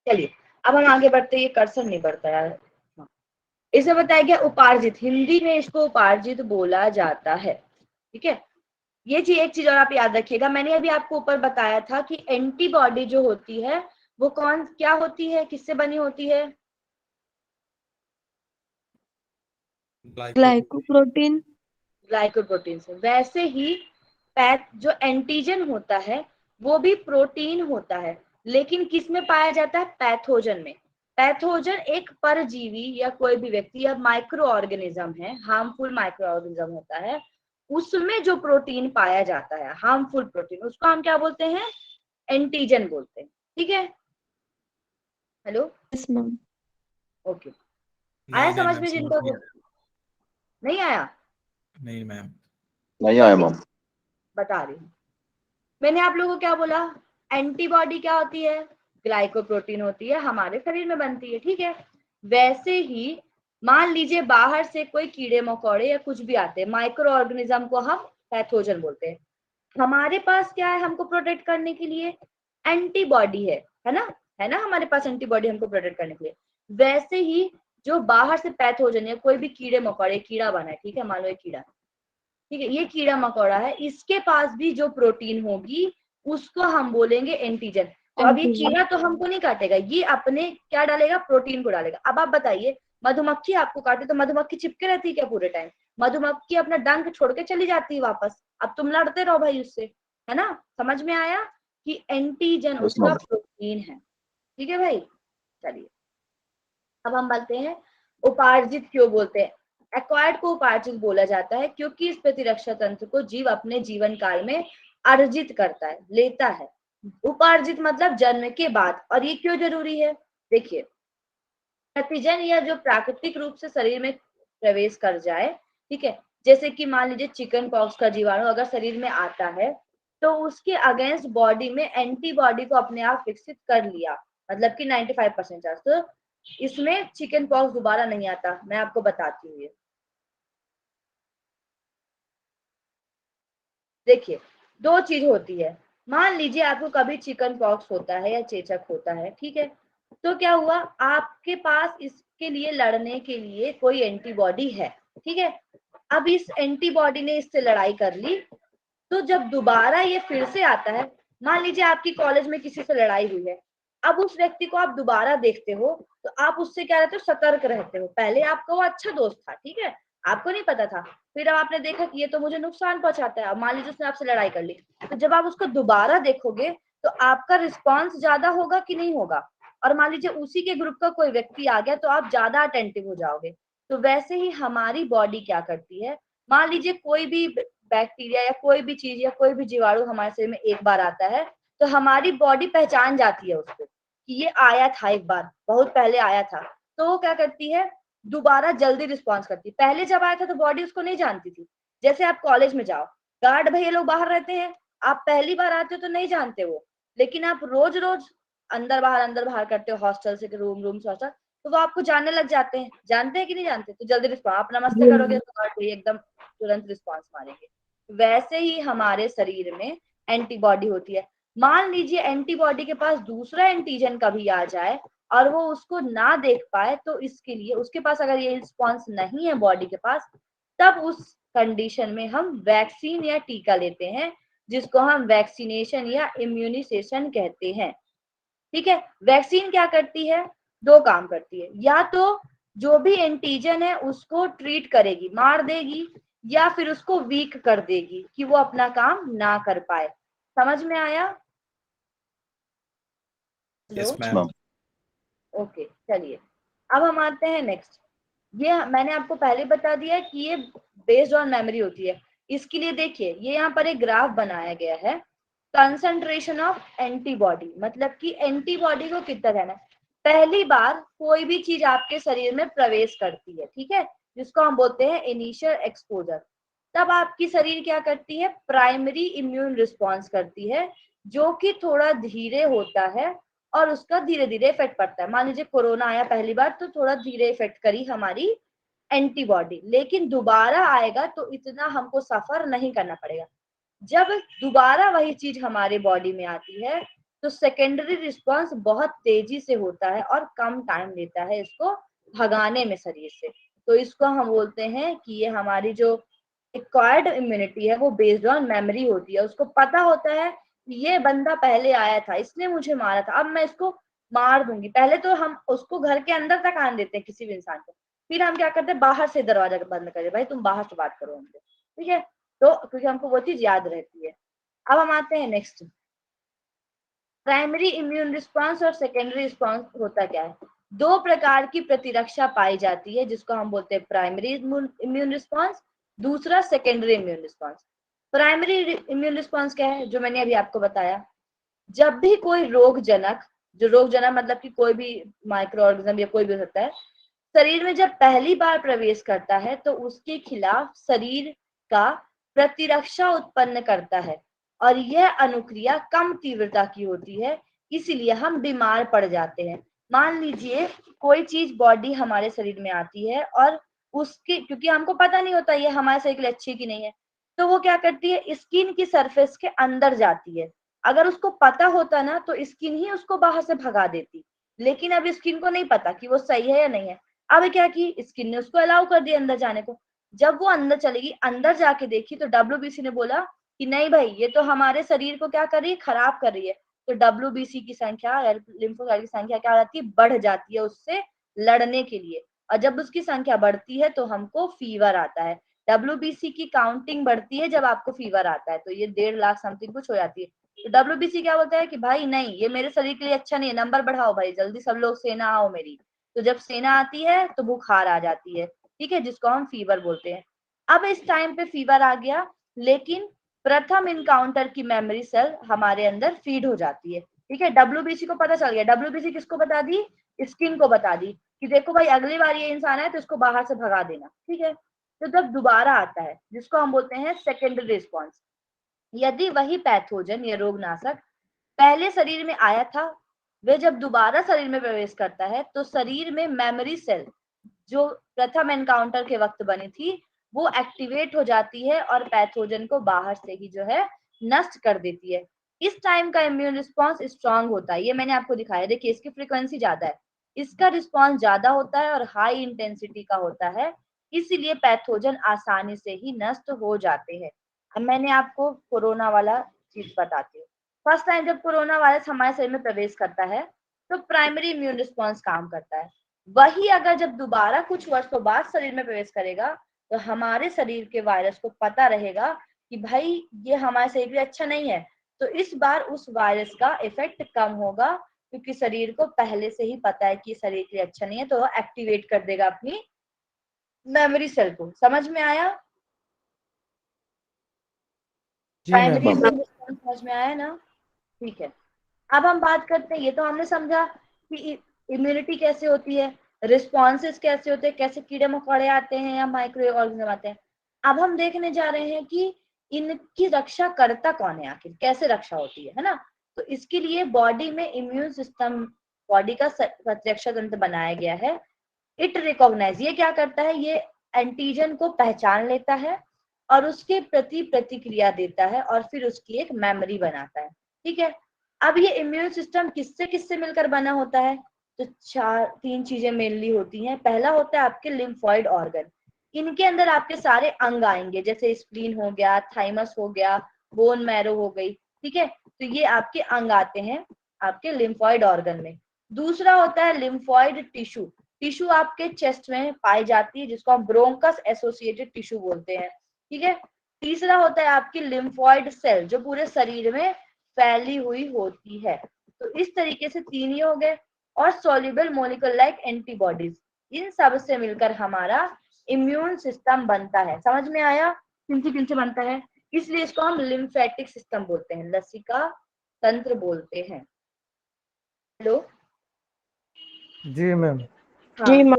चलिए अब हम आगे बढ़ते, ये कर्सर नहीं बढ़ता यार। हाँ, इसे बताया गया उपार्जित, हिंदी में इसको उपार्जित बोला जाता है, ठीक है। ये चीज, एक चीज और आप याद रखिएगा, मैंने अभी आपको ऊपर बताया था कि एंटीबॉडी जो होती है वो कौन क्या होती है, किससे बनी होती है, ग्लाइकोप्रोटीन ग्लाइकोप्रोटीन से। वैसे ही जो एंटीजन होता है वो भी प्रोटीन होता है, लेकिन किस में पाया जाता है, पैथोजन में। पैथोजन एक परजीवी या कोई भी व्यक्ति या माइक्रो ऑर्गेनिज्म है, हार्मफुल माइक्रो ऑर्गेनिज्म होता है, उसमें जो प्रोटीन पाया जाता है, हार्मफुल प्रोटीन, उसको हम क्या बोलते हैं, एंटीजन बोलते हैं, ठीक है। हेलो, यस मैम ओके, आया समझ में जिनको, नहीं आया? नहीं मैम, नहीं आया मैम। बता रही हूँ, मैंने आप लोगों को क्या बोला, एंटीबॉडी क्या होती है, ग्लाइकोप्रोटीन होती है, हमारे शरीर में बनती है, ठीक है। वैसे ही मान लीजिए बाहर से कोई कीड़े मकोड़े या कुछ भी आते हैं, माइक्रो ऑर्गेनिज्म को हम पैथोजन बोलते हैं। हमारे पास क्या है, हमको प्रोटेक्ट करने के लिए एंटीबॉडी है ना, है ना, हमारे पास एंटीबॉडी हमको प्रोटेक्ट करने के लिए। वैसे ही जो बाहर से पैथोजन है, कोई भी कीड़े मकोड़े, कीड़ा बना है, ठीक है, मान लो ये कीड़ा, ठीक है, ये कीड़ा मकोड़ा है, इसके पास भी जो प्रोटीन होगी उसको हम बोलेंगे एंटीजन। तो अब ये Antigen. चीरा तो हमको नहीं काटेगा, ये अपने क्या डालेगा, प्रोटीन को डालेगा। अब आप बताइए, मधुमक्खी आपको काटे तो मधुमक्खी चिपके रहती है क्या पूरे टाइम? मधुमक्खी अपना डंक छोड़ के चली जाती है वापस, अब तुम लड़ते रहो भाई उससे, है ना? समझ में आया कि एंटीजन Yes, उसका ma'am. प्रोटीन है। ठीक है भाई, चलिए अब हम बोलते हैं उपार्जित क्यों बोलते हैं। एक्वायर्ड को उपार्जित बोला जाता है क्योंकि इस प्रतिरक्षा तंत्र को जीव अपने जीवन काल में अर्जित करता है, लेता है। उपार्जित मतलब जन्म के बाद। और ये क्यों जरूरी है? देखिए, प्रतिजन या जो प्राकृतिक रूप से शरीर में प्रवेश कर जाए, ठीक है, जैसे कि मान लीजिए चिकन पॉक्स का जीवाणु अगर शरीर में आता है तो उसके अगेंस्ट बॉडी में एंटीबॉडी को अपने आप विकसित कर लिया, मतलब कि 95% चांस, तो इसमें चिकन पॉक्स दोबारा नहीं आता। मैं आपको बताती हूँ। ये देखिए, दो चीज होती है। मान लीजिए आपको कभी चिकन पॉक्स होता है या चेचक होता है, ठीक है, तो क्या हुआ, आपके पास इसके लिए लड़ने के लिए कोई एंटीबॉडी है, ठीक है। अब इस एंटीबॉडी ने इससे लड़ाई कर ली, तो जब दोबारा ये फिर से आता है, मान लीजिए आपकी कॉलेज में किसी से लड़ाई हुई है, अब उस व्यक्ति को आप दोबारा देखते हो तो आप उससे क्या रहते हो, सतर्क रहते हो। पहले आपका वो अच्छा दोस्त था, ठीक है, आपको नहीं पता था, फिर अब आपने देखा कि ये तो मुझे नुकसान पहुंचाता है, अब मान लीजिए उसने आपसे लड़ाई कर ली, तो जब आप उसको दोबारा देखोगे तो आपका रिस्पॉन्स ज्यादा होगा कि नहीं होगा? और मान लीजिए उसी के ग्रुप का कोई व्यक्ति आ गया तो आप ज्यादा अटेंटिव हो जाओगे। तो वैसे ही हमारी बॉडी क्या करती है, मान लीजिए कोई भी बैक्टीरिया या कोई भी चीज या कोई भी जीवाणु हमारे शरीर में एक बार आता है तो हमारी बॉडी पहचान जाती है उसको कि ये आया था, एक बार बहुत पहले आया था, तो वो क्या करती है, दोबारा जल्दी रिस्पॉन्स करती है। पहले जब आया था तो बॉडी उसको नहीं जानती थी। जैसे आप कॉलेज में जाओ, गार्ड भैया लोग बाहर रहते हैं, आप पहली बार आते हो तो नहीं जानते वो, लेकिन आप रोज रोज अंदर बाहर करते हो, हॉस्टल से रूम से हॉस्टल, तो वो आपको जानने लग जाते हैं। जानते हैं कि नहीं जानते? तो जल्दी रिस्पॉन्स, आप नमस्ते करोगे तो गार्ड भैया एकदम तुरंत रिस्पॉन्स मारेंगे। वैसे ही हमारे शरीर में एंटीबॉडी होती है। मान लीजिए एंटीबॉडी के पास दूसरा एंटीजन कभी आ जाए और वो उसको ना देख पाए, तो इसके लिए उसके पास अगर ये रिस्पॉन्स नहीं है बॉडी के पास, तब उस कंडीशन में हम वैक्सीन या टीका लेते हैं, जिसको हम वैक्सीनेशन या इम्यूनाइजेशन कहते हैं। ठीक है, वैक्सीन क्या करती है, दो काम करती है, या तो जो भी एंटीजन है उसको ट्रीट करेगी, मार देगी, या फिर उसको वीक कर देगी कि वो अपना काम ना कर पाए। समझ में आया? Yes hello, ma'am. ओके, चलिए अब हम आते हैं नेक्स्ट। ये मैंने आपको पहले बता दिया कि ये बेस्ड ऑन मेमोरी होती है। इसके लिए देखिए, ये यहाँ पर एक ग्राफ बनाया गया है, कंसंट्रेशन ऑफ एंटीबॉडी, मतलब कि एंटीबॉडी को कितना रहना है। पहली बार कोई भी चीज आपके शरीर में प्रवेश करती है, ठीक है, जिसको हम बोलते हैं इनिशियल एक्सपोजर, तब आपकी शरीर क्या करती है, प्राइमरी इम्यून रिस्पॉन्स करती है, जो कि थोड़ा धीरे होता है और उसका धीरे धीरे इफेक्ट पड़ता है। मान लीजिए कोरोना आया पहली बार तो थोड़ा धीरे इफेक्ट करी हमारी एंटीबॉडी, लेकिन दोबारा आएगा तो इतना हमको सफर नहीं करना पड़ेगा। जब दोबारा वही चीज हमारे बॉडी में आती है तो सेकेंडरी रिस्पॉन्स बहुत तेजी से होता है और कम टाइम लेता है इसको भगाने में शरीर से। तो इसको हम बोलते हैं कि ये हमारी जो एक्वायर्ड इम्यूनिटी है वो बेस्ड ऑन मेमोरी होती है। उसको पता होता है कि ये बंदा पहले आया था, इसने मुझे मारा था, अब मैं इसको मार दूंगी। पहले तो हम उसको घर के अंदर तक आने देते हैं किसी भी इंसान को, फिर हम क्या करते हैं, बाहर से दरवाजा बंद कर, भाई तुम बाहर से बात करो हमसे, ठीक है, तो क्योंकि हमको वो चीज याद रहती है। अब हम आते हैं नेक्स्ट, प्राइमरी इम्यून रिस्पॉन्स और सेकेंडरी रिस्पॉन्स होता क्या है। दो प्रकार की प्रतिरक्षा पाई जाती है, जिसको हम बोलते हैं प्राइमरी इम्यून रिस्पॉन्स, दूसरा secondary immune response. Primary immune response क्या है, जो मैंने अभी आपको बताया, जब भी कोई रोगजनक, जो रोगजनक मतलब कि कोई भी माइक्रो ऑर्गेनिज्म या कोई भी हो सकता है, शरीर में जब पहली बार प्रवेश करता है तो उसके खिलाफ शरीर का प्रतिरक्षा उत्पन्न करता है और यह अनुक्रिया कम तीव्रता की होती है, इसलिए हम बीमार पड़ जाते हैं। मान लीजिए कोई चीज बॉडी हमारे शरीर में आती है और उसके, क्योंकि हमको पता नहीं होता ये हमारे शरीर के लिए अच्छी की नहीं है, तो वो क्या करती है, स्किन की सरफेस के अंदर जाती है। अगर उसको पता होता ना तो स्किन ही उसको बाहर से भगा देती, लेकिन अब स्किन को नहीं पता कि वो सही है या नहीं है। अब क्या की, स्किन ने उसको अलाउ कर दिया अंदर जाने को। जब वो अंदर चलेगी, अंदर जाके देखी तो WBC ने बोला कि नहीं भाई, ये तो हमारे शरीर को क्या कर रही है, खराब कर रही है, तो WBC की संख्या, लिम्फोसाइट की संख्या क्या हो जाती है, बढ़ जाती है उससे लड़ने के लिए। और जब उसकी संख्या बढ़ती है तो हमको फीवर आता है। WBC की काउंटिंग बढ़ती है जब आपको फीवर आता है, तो ये 1.5 लाख समथिंग कुछ हो जाती है। तो WBC क्या बोलता है कि भाई नहीं, ये मेरे शरीर के लिए अच्छा नहीं है, नंबर बढ़ाओ भाई, जल्दी सब लोग सेना आओ मेरी। तो जब सेना आती है तो बुखार आ जाती है, ठीक है, जिसको हम फीवर बोलते हैं। अब इस टाइम पे फीवर आ गया, लेकिन प्रथम इनकाउंटर की मेमोरी सेल हमारे अंदर फीड हो जाती है, ठीक है। WBC को पता चल गया। WBC किसको बता दी, स्किन को बता दी कि देखो भाई अगली बार ये इंसान है तो इसको बाहर से भगा देना, ठीक है। तो जब दोबारा आता है, जिसको हम बोलते हैं सेकेंडरी रिस्पॉन्स, यदि वही पैथोजन या रोगनाशक पहले शरीर में आया था, वे जब दोबारा शरीर में प्रवेश करता है तो शरीर में मेमोरी सेल जो प्रथम एनकाउंटर के वक्त बनी थी वो एक्टिवेट हो जाती है और पैथोजन को बाहर से ही जो है नष्ट कर देती है। इस टाइम का इम्यून रिस्पॉन्स स्ट्रांग होता है, ये मैंने आपको दिखाया, देखिए इसकी फ्रीक्वेंसी ज्यादा है, इसका रिस्पॉन्स ज्यादा होता है और हाई इंटेंसिटी का होता है, इसीलिए पैथोजन आसानी से ही नष्ट हो जाते हैं। अब मैंने आपको कोरोना वाला चीज बताती हूँ। फर्स्ट टाइम जब कोरोना वायरस हमारे शरीर में प्रवेश करता है तो प्राइमरी इम्यून रिस्पॉन्स काम करता है। वही अगर जब दोबारा कुछ वर्षों बाद शरीर में प्रवेश करेगा तो हमारे शरीर के वायरस को पता रहेगा कि भाई ये हमारे शरीर के लिए अच्छा नहीं है, तो इस बार उस वायरस का इफेक्ट कम होगा, क्योंकि शरीर को पहले से ही पता है कि शरीर के लिए अच्छा नहीं है, तो वो एक्टिवेट कर देगा अपनी मेमोरी सेल को। समझ में आया? जी प्राइमरी मैम। इम्यून रिस्पॉन्स समझ में आया ना? ठीक है। अब हम बात करते हैं, ये तो हमने समझा कि इम्यूनिटी कैसे होती है, रिस्पॉन्सेस कैसे होते हैं, कैसे कीड़े मकोड़े आते हैं या माइक्रो ऑर्गेनिज्म आते हैं। अब हम देखने जा रहे हैं कि इनकी रक्षा करता कौन है, आखिर कैसे रक्षा होती है ना। तो इसके लिए बॉडी में इम्यून सिस्टम, बॉडी का प्रतिरक्षा तंत्र बनाया गया है। इट रिकॉग्नाइज, ये क्या करता है, ये एंटीजन को पहचान लेता है और उसके प्रति प्रतिक्रिया देता है और फिर उसकी एक मेमोरी बनाता है, ठीक है। अब ये इम्यून सिस्टम किससे किससे मिलकर बना होता है, तो तीन चीजें मेनली होती हैं। पहला होता है आपके लिम्फॉइड ऑर्गन, इनके अंदर आपके सारे अंग आएंगे, जैसे स्प्लीन हो गया, थाइमस हो गया, बोन मैरो हो गई, ठीक है। तो ये आपके अंग आते हैं आपके लिम्फॉइड ऑर्गन में। दूसरा होता है लिम्फॉइड टिश्यू, टिश्यू आपके चेस्ट में पाई जाती है, जिसको हम ब्रोंकस एसोसिएटेड टिश्यू बोलते हैं, ठीक है। तीसरा होता है आपकी लिम्फॉइड सेल, जो पूरे शरीर में फैली हुई होती है। तो इस तरीके से तीन ही हो गए। और सॉल्युबल मॉलिक्यूल लाइक एंटीबॉडीज, इन सब से मिलकर हमारा इम्यून सिस्टम बनता है। समझ में आया किन से बनता है? इसलिए इसको हम लिम्फेटिक सिस्टम बोलते हैं, लसिका तंत्र बोलते हैं। हेलो? जी मैम। जी हाँ,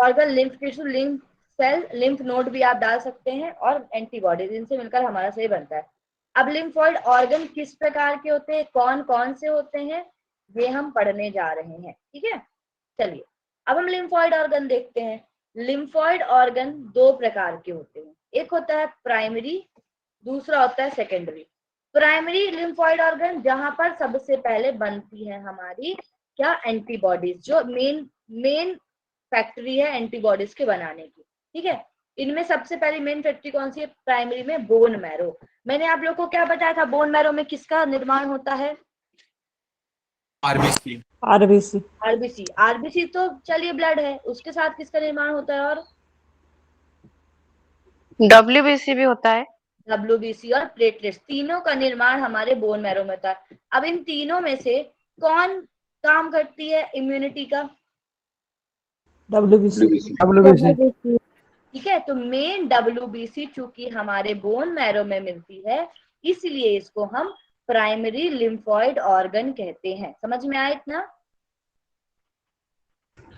organ, lymph tissue, lymph cell, lymph node भी आप डाल सकते हैं, और एंटीबॉडीज, इनसे मिलकर हमारा शरीर बनता है। अब लिम्फॉइड ऑर्गन किस प्रकार के होते हैं, कौन कौन से होते हैं, ये हम पढ़ने जा रहे हैं, ठीक है। चलिए अब हम लिम्फॉइड ऑर्गन देखते हैं। लिम्फॉइड ऑर्गन दो प्रकार के होते हैं, एक होता है प्राइमरी, दूसरा होता है सेकेंडरी। प्राइमरी लिम्फॉइड ऑर्गन जहां पर सबसे पहले बनती है हमारी क्या, एंटीबॉडीज, जो मेन फैक्ट्री है एंटीबॉडीज के बनाने की, ठीक है। इनमें सबसे पहली मेन फैक्ट्री कौन सी है प्राइमरी में, बोन मैरो। मैंने आप लोग को क्या बताया था, बोन मैरो में किसका निर्माण होता है, आरबीसी। आरबीसी। आरबीसी। आरबीसी तो चलिए ब्लड है, उसके साथ किसका निर्माण होता है, और WBC भी होता है। WBC और प्लेटलेट्स, तीनों का निर्माण हमारे बोन मैरो में होता है। अब इन तीनों में से कौन काम करती है इम्यूनिटी का, डब्ल्यूबीसी। WBC। ठीक है। तो मेन WBC चूंकि हमारे बोन मैरो में मिलती है, इसलिए इसको हम प्राइमरी लिम्फॉइड ऑर्गन कहते हैं। समझ में आया इतना?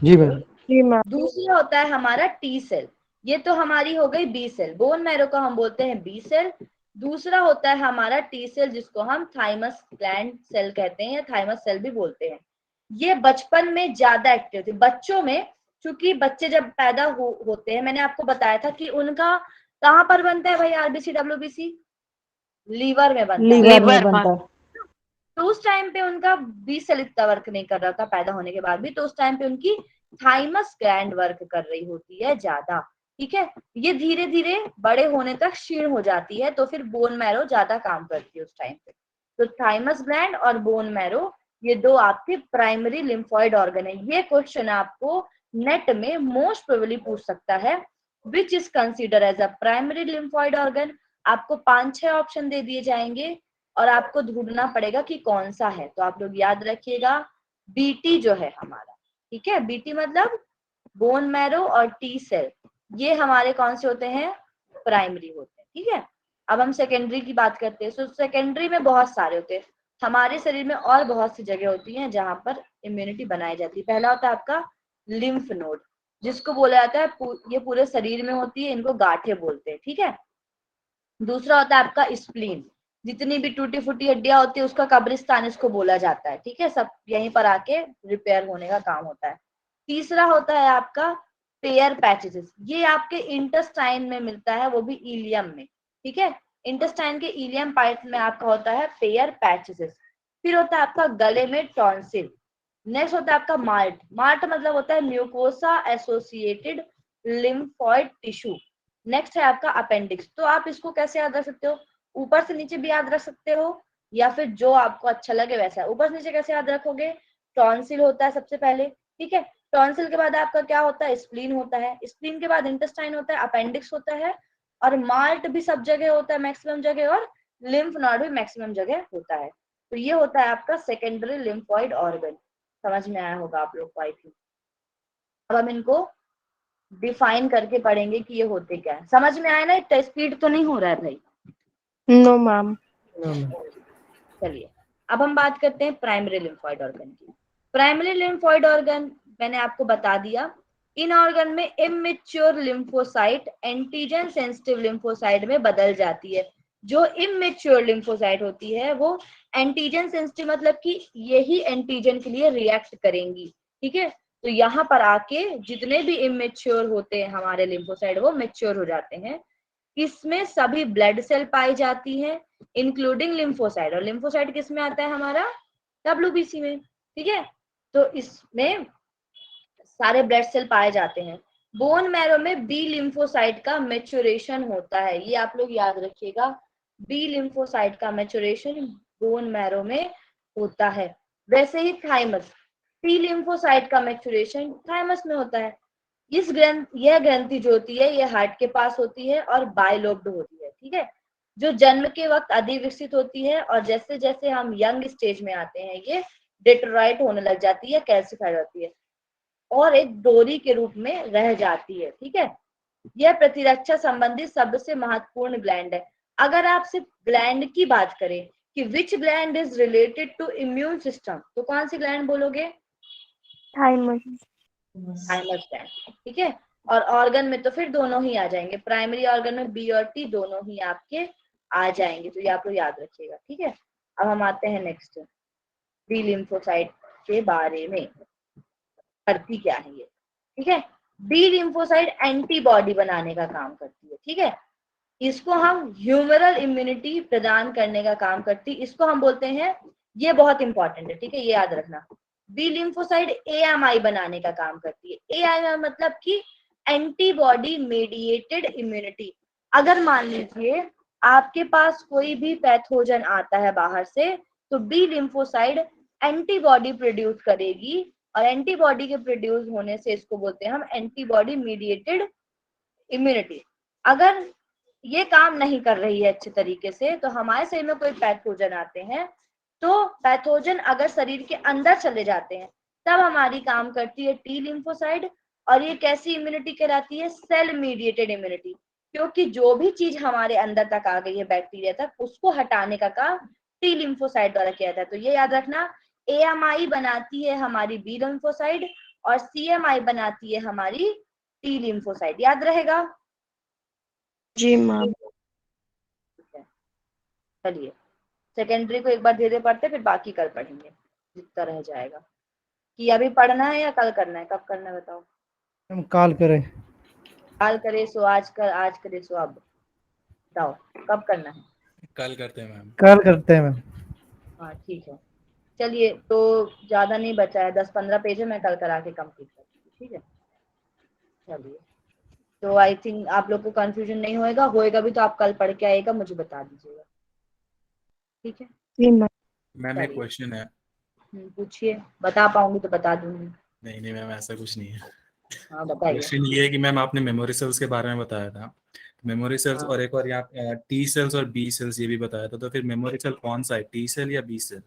जी मैम। जी मैम। दूसरा होता है हमारा टी सेल, ये तो हमारी हो गई बी सेल, बोन मैरो का हम बोलते हैं बी सेल। दूसरा होता है हमारा टी सेल, जिसको हम थाइमस ग्लैंड सेल कहते हैं या थाइमस सेल भी बोलते हैं। ये बचपन में ज्यादा एक्टिव थे बच्चों में, क्योंकि बच्चे जब पैदा होते हैं, मैंने आपको बताया था कि उनका कहाँ पर बनता है भाई आरबीसी WBC, लीवर में बनता है। लीवर में लीवर बनता है। तो उस टाइम पे उनका बी सेल इतना वर्क नहीं कर रहा था पैदा होने के बाद भी, तो उस टाइम पे उनकी थाइमस ग्लैंड वर्क कर रही होती है ज्यादा, ठीक है। ये धीरे धीरे बड़े होने तक क्षीण हो जाती है, तो फिर बोन मैरो ज्यादा काम करती है उस टाइम पे। तो थाइमस ग्लैंड और बोन मैरो ये दो आपके प्राइमरी लिम्फॉइड ऑर्गन है। ये क्वेश्चन आपको नेट में मोस्ट प्रोबेबली पूछ सकता है, which is consider as a primary lymphoid organ. आपको 5-6 ऑप्शन दे दिए जाएंगे और आपको ढूंढना पड़ेगा कि कौन सा है। तो आप लोग याद रखिएगा, बीटी जो है हमारा, ठीक है, बीटी मतलब बोन मैरो और टी सेल, ये हमारे कौन से होते हैं, प्राइमरी होते हैं। ठीक है, अब हम सेकेंडरी की बात करते हैं। तो सेकेंडरी में बहुत सारे होते हैं। हमारे शरीर में और बहुत सी जगह होती हैं जहां पर इम्यूनिटी बनाई जाती है। पहला होता है आपका लिम्फ नोड, जिसको बोला जाता है ये पूरे शरीर में होती है, इनको गांठें बोलते हैं। ठीक है, दूसरा होता है आपका स्प्लीन, जितनी भी टूटी फूटी हड्डियां होती है उसका कब्रिस्तान इसको बोला जाता है। ठीक है, सब यहीं पर आके रिपेयर होने का काम होता है। तीसरा होता है आपका पेयर पैचेस, ये आपके इंटेस्टाइन में मिलता है, वो भी इलियम में। ठीक है, इंटेस्टाइन के इलियम पार्ट में आपका होता है पेयर पैचेस। फिर होता है आपका गले में टॉन्सिल। नेक्स्ट होता है आपका मार्ट। मार्ट मतलब होता है mucosa associated lymphoid tissue. Next है आपका अपेंडिक्स। तो आप इसको कैसे याद रख सकते हो, ऊपर से नीचे भी याद रख सकते हो या फिर जो आपको अच्छा लगे वैसा। ऊपर से नीचे कैसे याद रखोगे, टॉन्सिल होता है सबसे पहले। ठीक है, टॉन्सिल के बाद आपका क्या होता है, स्प्लीन होता है। स्प्लीन के बाद इंटेस्टाइन होता है, अपेंडिक्स होता है, और मार्ट भी सब जगह होता है मैक्सिमम जगह, और लिम्फ नोड भी मैक्सिमम जगह होता है। तो ये होता है आपका सेकेंडरी लिम्फॉइड ऑर्गन। समझ में आया होगा आप लोग को आई थिंक। अब हम इनको डिफाइन करके पढ़ेंगे कि ये होते क्या है। समझ में आया ना, इतना स्पीड तो नहीं हो रहा है भाई। No ma'am. चलिए अब हम बात करते हैं प्राइमरी लिम्फॉइड ऑर्गन की। प्राइमरी लिम्फॉइड ऑर्गन मैंने आपको बता दिया, इन ऑर्गन में immature lymphocyte antigen sensitive lymphocyte में बदल जाती है। जो इमेच्योर लिम्फोसाइट होती है वो एंटीजन सेंसिटिव मतलब कि यही एंटीजन के लिए रिएक्ट करेंगी। ठीक है, तो यहाँ पर आके जितने भी इमेच्योर होते हैं हमारे लिम्फोसाइट वो मेच्योर हो जाते हैं। इसमें सभी ब्लड सेल पाई जाती हैं इंक्लूडिंग लिम्फोसाइट, और लिम्फोसाइट किस में आता है हमारा, डब्ल्यूबीसी में। ठीक है, तो इसमें सारे ब्लड सेल पाए जाते हैं। बोन मैरो में बी लिम्फोसाइट का मेचुरेशन होता है, ये आप लोग याद रखिएगा, बी लिम्फोसाइट का मेचुरेशन बोन मैरो में होता है। वैसे ही थाइमस, टी लिम्फोसाइट का मेचुरेशन थाइमस में होता है। यह ग्रंथि जो होती है ये हार्ट के पास होती है और बायलोब्ड होती है। ठीक है, जो जन्म के वक्त अधिक विकसित होती है और जैसे जैसे हम यंग स्टेज में आते हैं ये डेट्राइट होने लग जाती है, कैल्सिफाइड होती है और एक डोरी के रूप में रह जाती है। ठीक है, यह प्रतिरक्षा संबंधी सबसे महत्वपूर्ण ग्लैंड है। अगर आप सिर्फ ग्लैंड की बात करें कि which gland is related to immune system, तो कौन सी ग्लैंड बोलोगे, थाइमस। Thymus gland. ठीक है, और ऑर्गन में तो फिर दोनों ही आ जाएंगे, प्राइमरी ऑर्गन में बी और टी दोनों ही आपके आ जाएंगे, तो ये आप लोग याद रखिएगा। ठीक है, अब हम आते हैं नेक्स्ट बी लिम्फोसाइट के बारे में, करती क्या है ये। ठीक है, बी लिम्फोसाइट एंटीबॉडी बनाने का काम करती है। ठीक है, इसको हम ह्यूमरल इम्यूनिटी प्रदान करने का काम करती है, इसको हम बोलते हैं, ये बहुत इंपॉर्टेंट है। ठीक है, ये याद रखना, बी लिम्फोसाइट एएमआई बनाने का काम करती है। एएमआई मतलब कि एंटीबॉडी मेडिएटेड इम्यूनिटी। अगर मान लीजिए आपके पास कोई भी पैथोजन आता है बाहर से, तो बी लिम्फोसाइट एंटीबॉडी प्रोड्यूस करेगी, और एंटीबॉडी के प्रोड्यूस होने से इसको बोलते हैं हम एंटीबॉडी मीडिएटेड इम्यूनिटी। अगर ये काम नहीं कर रही है अच्छे तरीके से, तो हमारे शरीर में कोई पैथोजन आते हैं, तो पैथोजन अगर शरीर के अंदर चले जाते हैं तब हमारी काम करती है टी लिम्फोसाइट, और ये कैसी इम्यूनिटी कहलाती है, सेल मीडिएटेड इम्यूनिटी, क्योंकि जो भी चीज हमारे अंदर तक आ गई है बैक्टीरिया तक, उसको हटाने का काम टी लिम्फोसाइट द्वारा किया जाता है। तो ये याद रखना, एएमआई बनाती है हमारी बी लिम्फोसाइट और सीएमआई बनाती है हमारी टी लिम्फोसाइट, याद रहेगा। जी मैम। चलिए सेकेंडरी को एक बार धीरे पढ़ते फिर बाकी कल पढ़ेंगे जितना रह जाएगा। कि अभी पढ़ना है या कल करना है, कब करना है बताओ। हम कॉल करें। कल करे सो आज कर, आज करे सो अब, बताओ कब करना है। कल करते हैं मैम। कॉल करते हैं मैम। हाँ ठीक है, चलिए तो ज्यादा नहीं बचा है, 10-15 पेज है, मैं कल करा के कंप्लीट कर दूंगी। ठीक है, चलिए तो आई थिंक आप लोग को कंफ्यूजन नहीं होएगा भी तो आप कल पढ़ के आएगा मुझे बता दीजिएगा। ठीक है। जी मैम। मैम एक क्वेश्चन है। पूछिए, बता पाऊंगी तो बता दूंगी। नहीं मैम, ऐसा कुछ नहीं है। हाँ बताइए। क्वेश्चन ये है कि मैम आपने मेमोरी सेल्स के बारे में बताया था, मेमोरी सेल्स, हाँ। और एक और यहाँ टी सेल्स और बी सेल्स ये भी बताया था, तो फिर मेमोरी सेल कौन सा है, टी सेल या B cell?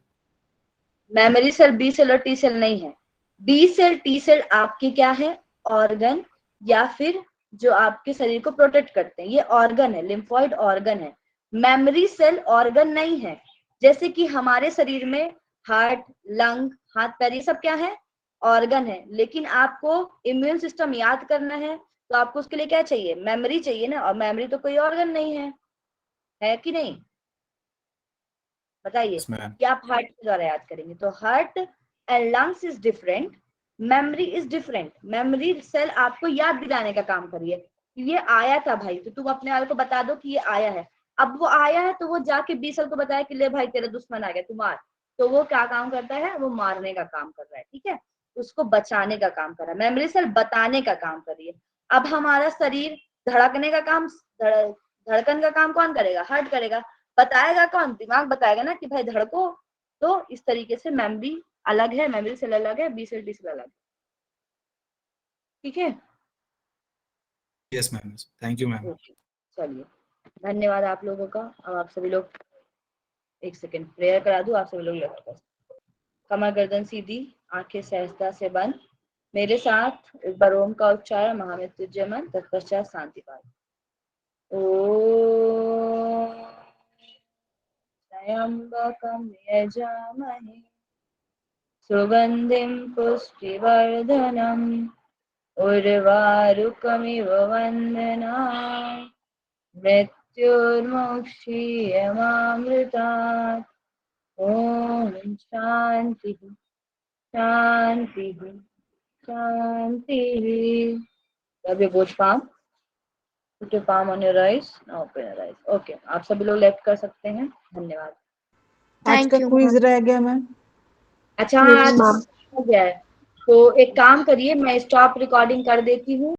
Memory cell B cell और टी सेल नहीं है। बी सेल टी सेल आपके क्या है, ऑर्गन, या फिर जो आपके शरीर को प्रोटेक्ट करते हैं, ये ऑर्गन है, लिम्फोइड ऑर्गन है। मेमोरी सेल ऑर्गन नहीं है। जैसे कि हमारे शरीर में हार्ट, लंग, हाथ पैर, ये सब क्या है, ऑर्गन है। लेकिन आपको इम्यून सिस्टम याद करना है तो आपको उसके लिए क्या चाहिए, मेमोरी चाहिए ना, और मेमोरी तो कोई ऑर्गन नहीं है कि नहीं? बताइए Yes, ma'am. कि आप हार्ट के द्वारा याद करेंगे तो heart and lungs is different, memory is different. Memory cell आपको याद दिलाने का काम करिए कि ये आया था भाई, तो तुम अपने आप को बता दो कि ये आया है। अब वो आया है तो वो जाके बी सेल को बताया कि ले भाई तेरा दुश्मन आ गया, तू मार। तो वो क्या काम करता है, वो मारने का काम कर रहा है, ठीक है, उसको बचाने का काम कर रहा है। मेमोरी सेल बताने का काम कर रही है। अब हमारा शरीर धड़कने का काम, धड़कन का काम कौन करेगा, हार्ट करेगा। बताएगा कौन, दिमाग बताएगा ना कि भाई धड़को। तो इस तरीके से मेमोरी अलग है, मेमोरी सेल अलग है, बी सेल टी सेल अलग है, ठीक है। Yes ma'am, thank you ma'am. Okay, चलिए, धन्यवाद आप लोगों का। अब आप सभी लोग, एक सेकंड प्रेयर करा दूं, आप सभी लोग लेफ्ट कर, कमर गर्दन सीधी, आंखें सहजता से बंद। मेरे साथ एक बार ओम का उच्चारण, महामृत्युंजय मंत्र, तत्पश्चात शांति पाठ। ओम त्र्यंबकं यजामहे सुगंधिं पुष्टिवर्धनम् उर्वारुकमिव वन्दनाम् मृत्युर्मुक्षीयमामृतात्। ॐ शान्तिः शान्तिः शान्तिः। Rub your both palm. Put your palm on your eyes. Now open your eyes. Okay, आप सभी लोग लेफ्ट कर सकते हैं। धन्यवाद। आज थैंक का यू क्विज मैम। रह गया मैम। अच्छा हाँ, यस मैम। हो गया है। तो एक काम करिए, मैं स्टॉप रिकॉर्डिंग कर देती हूँ।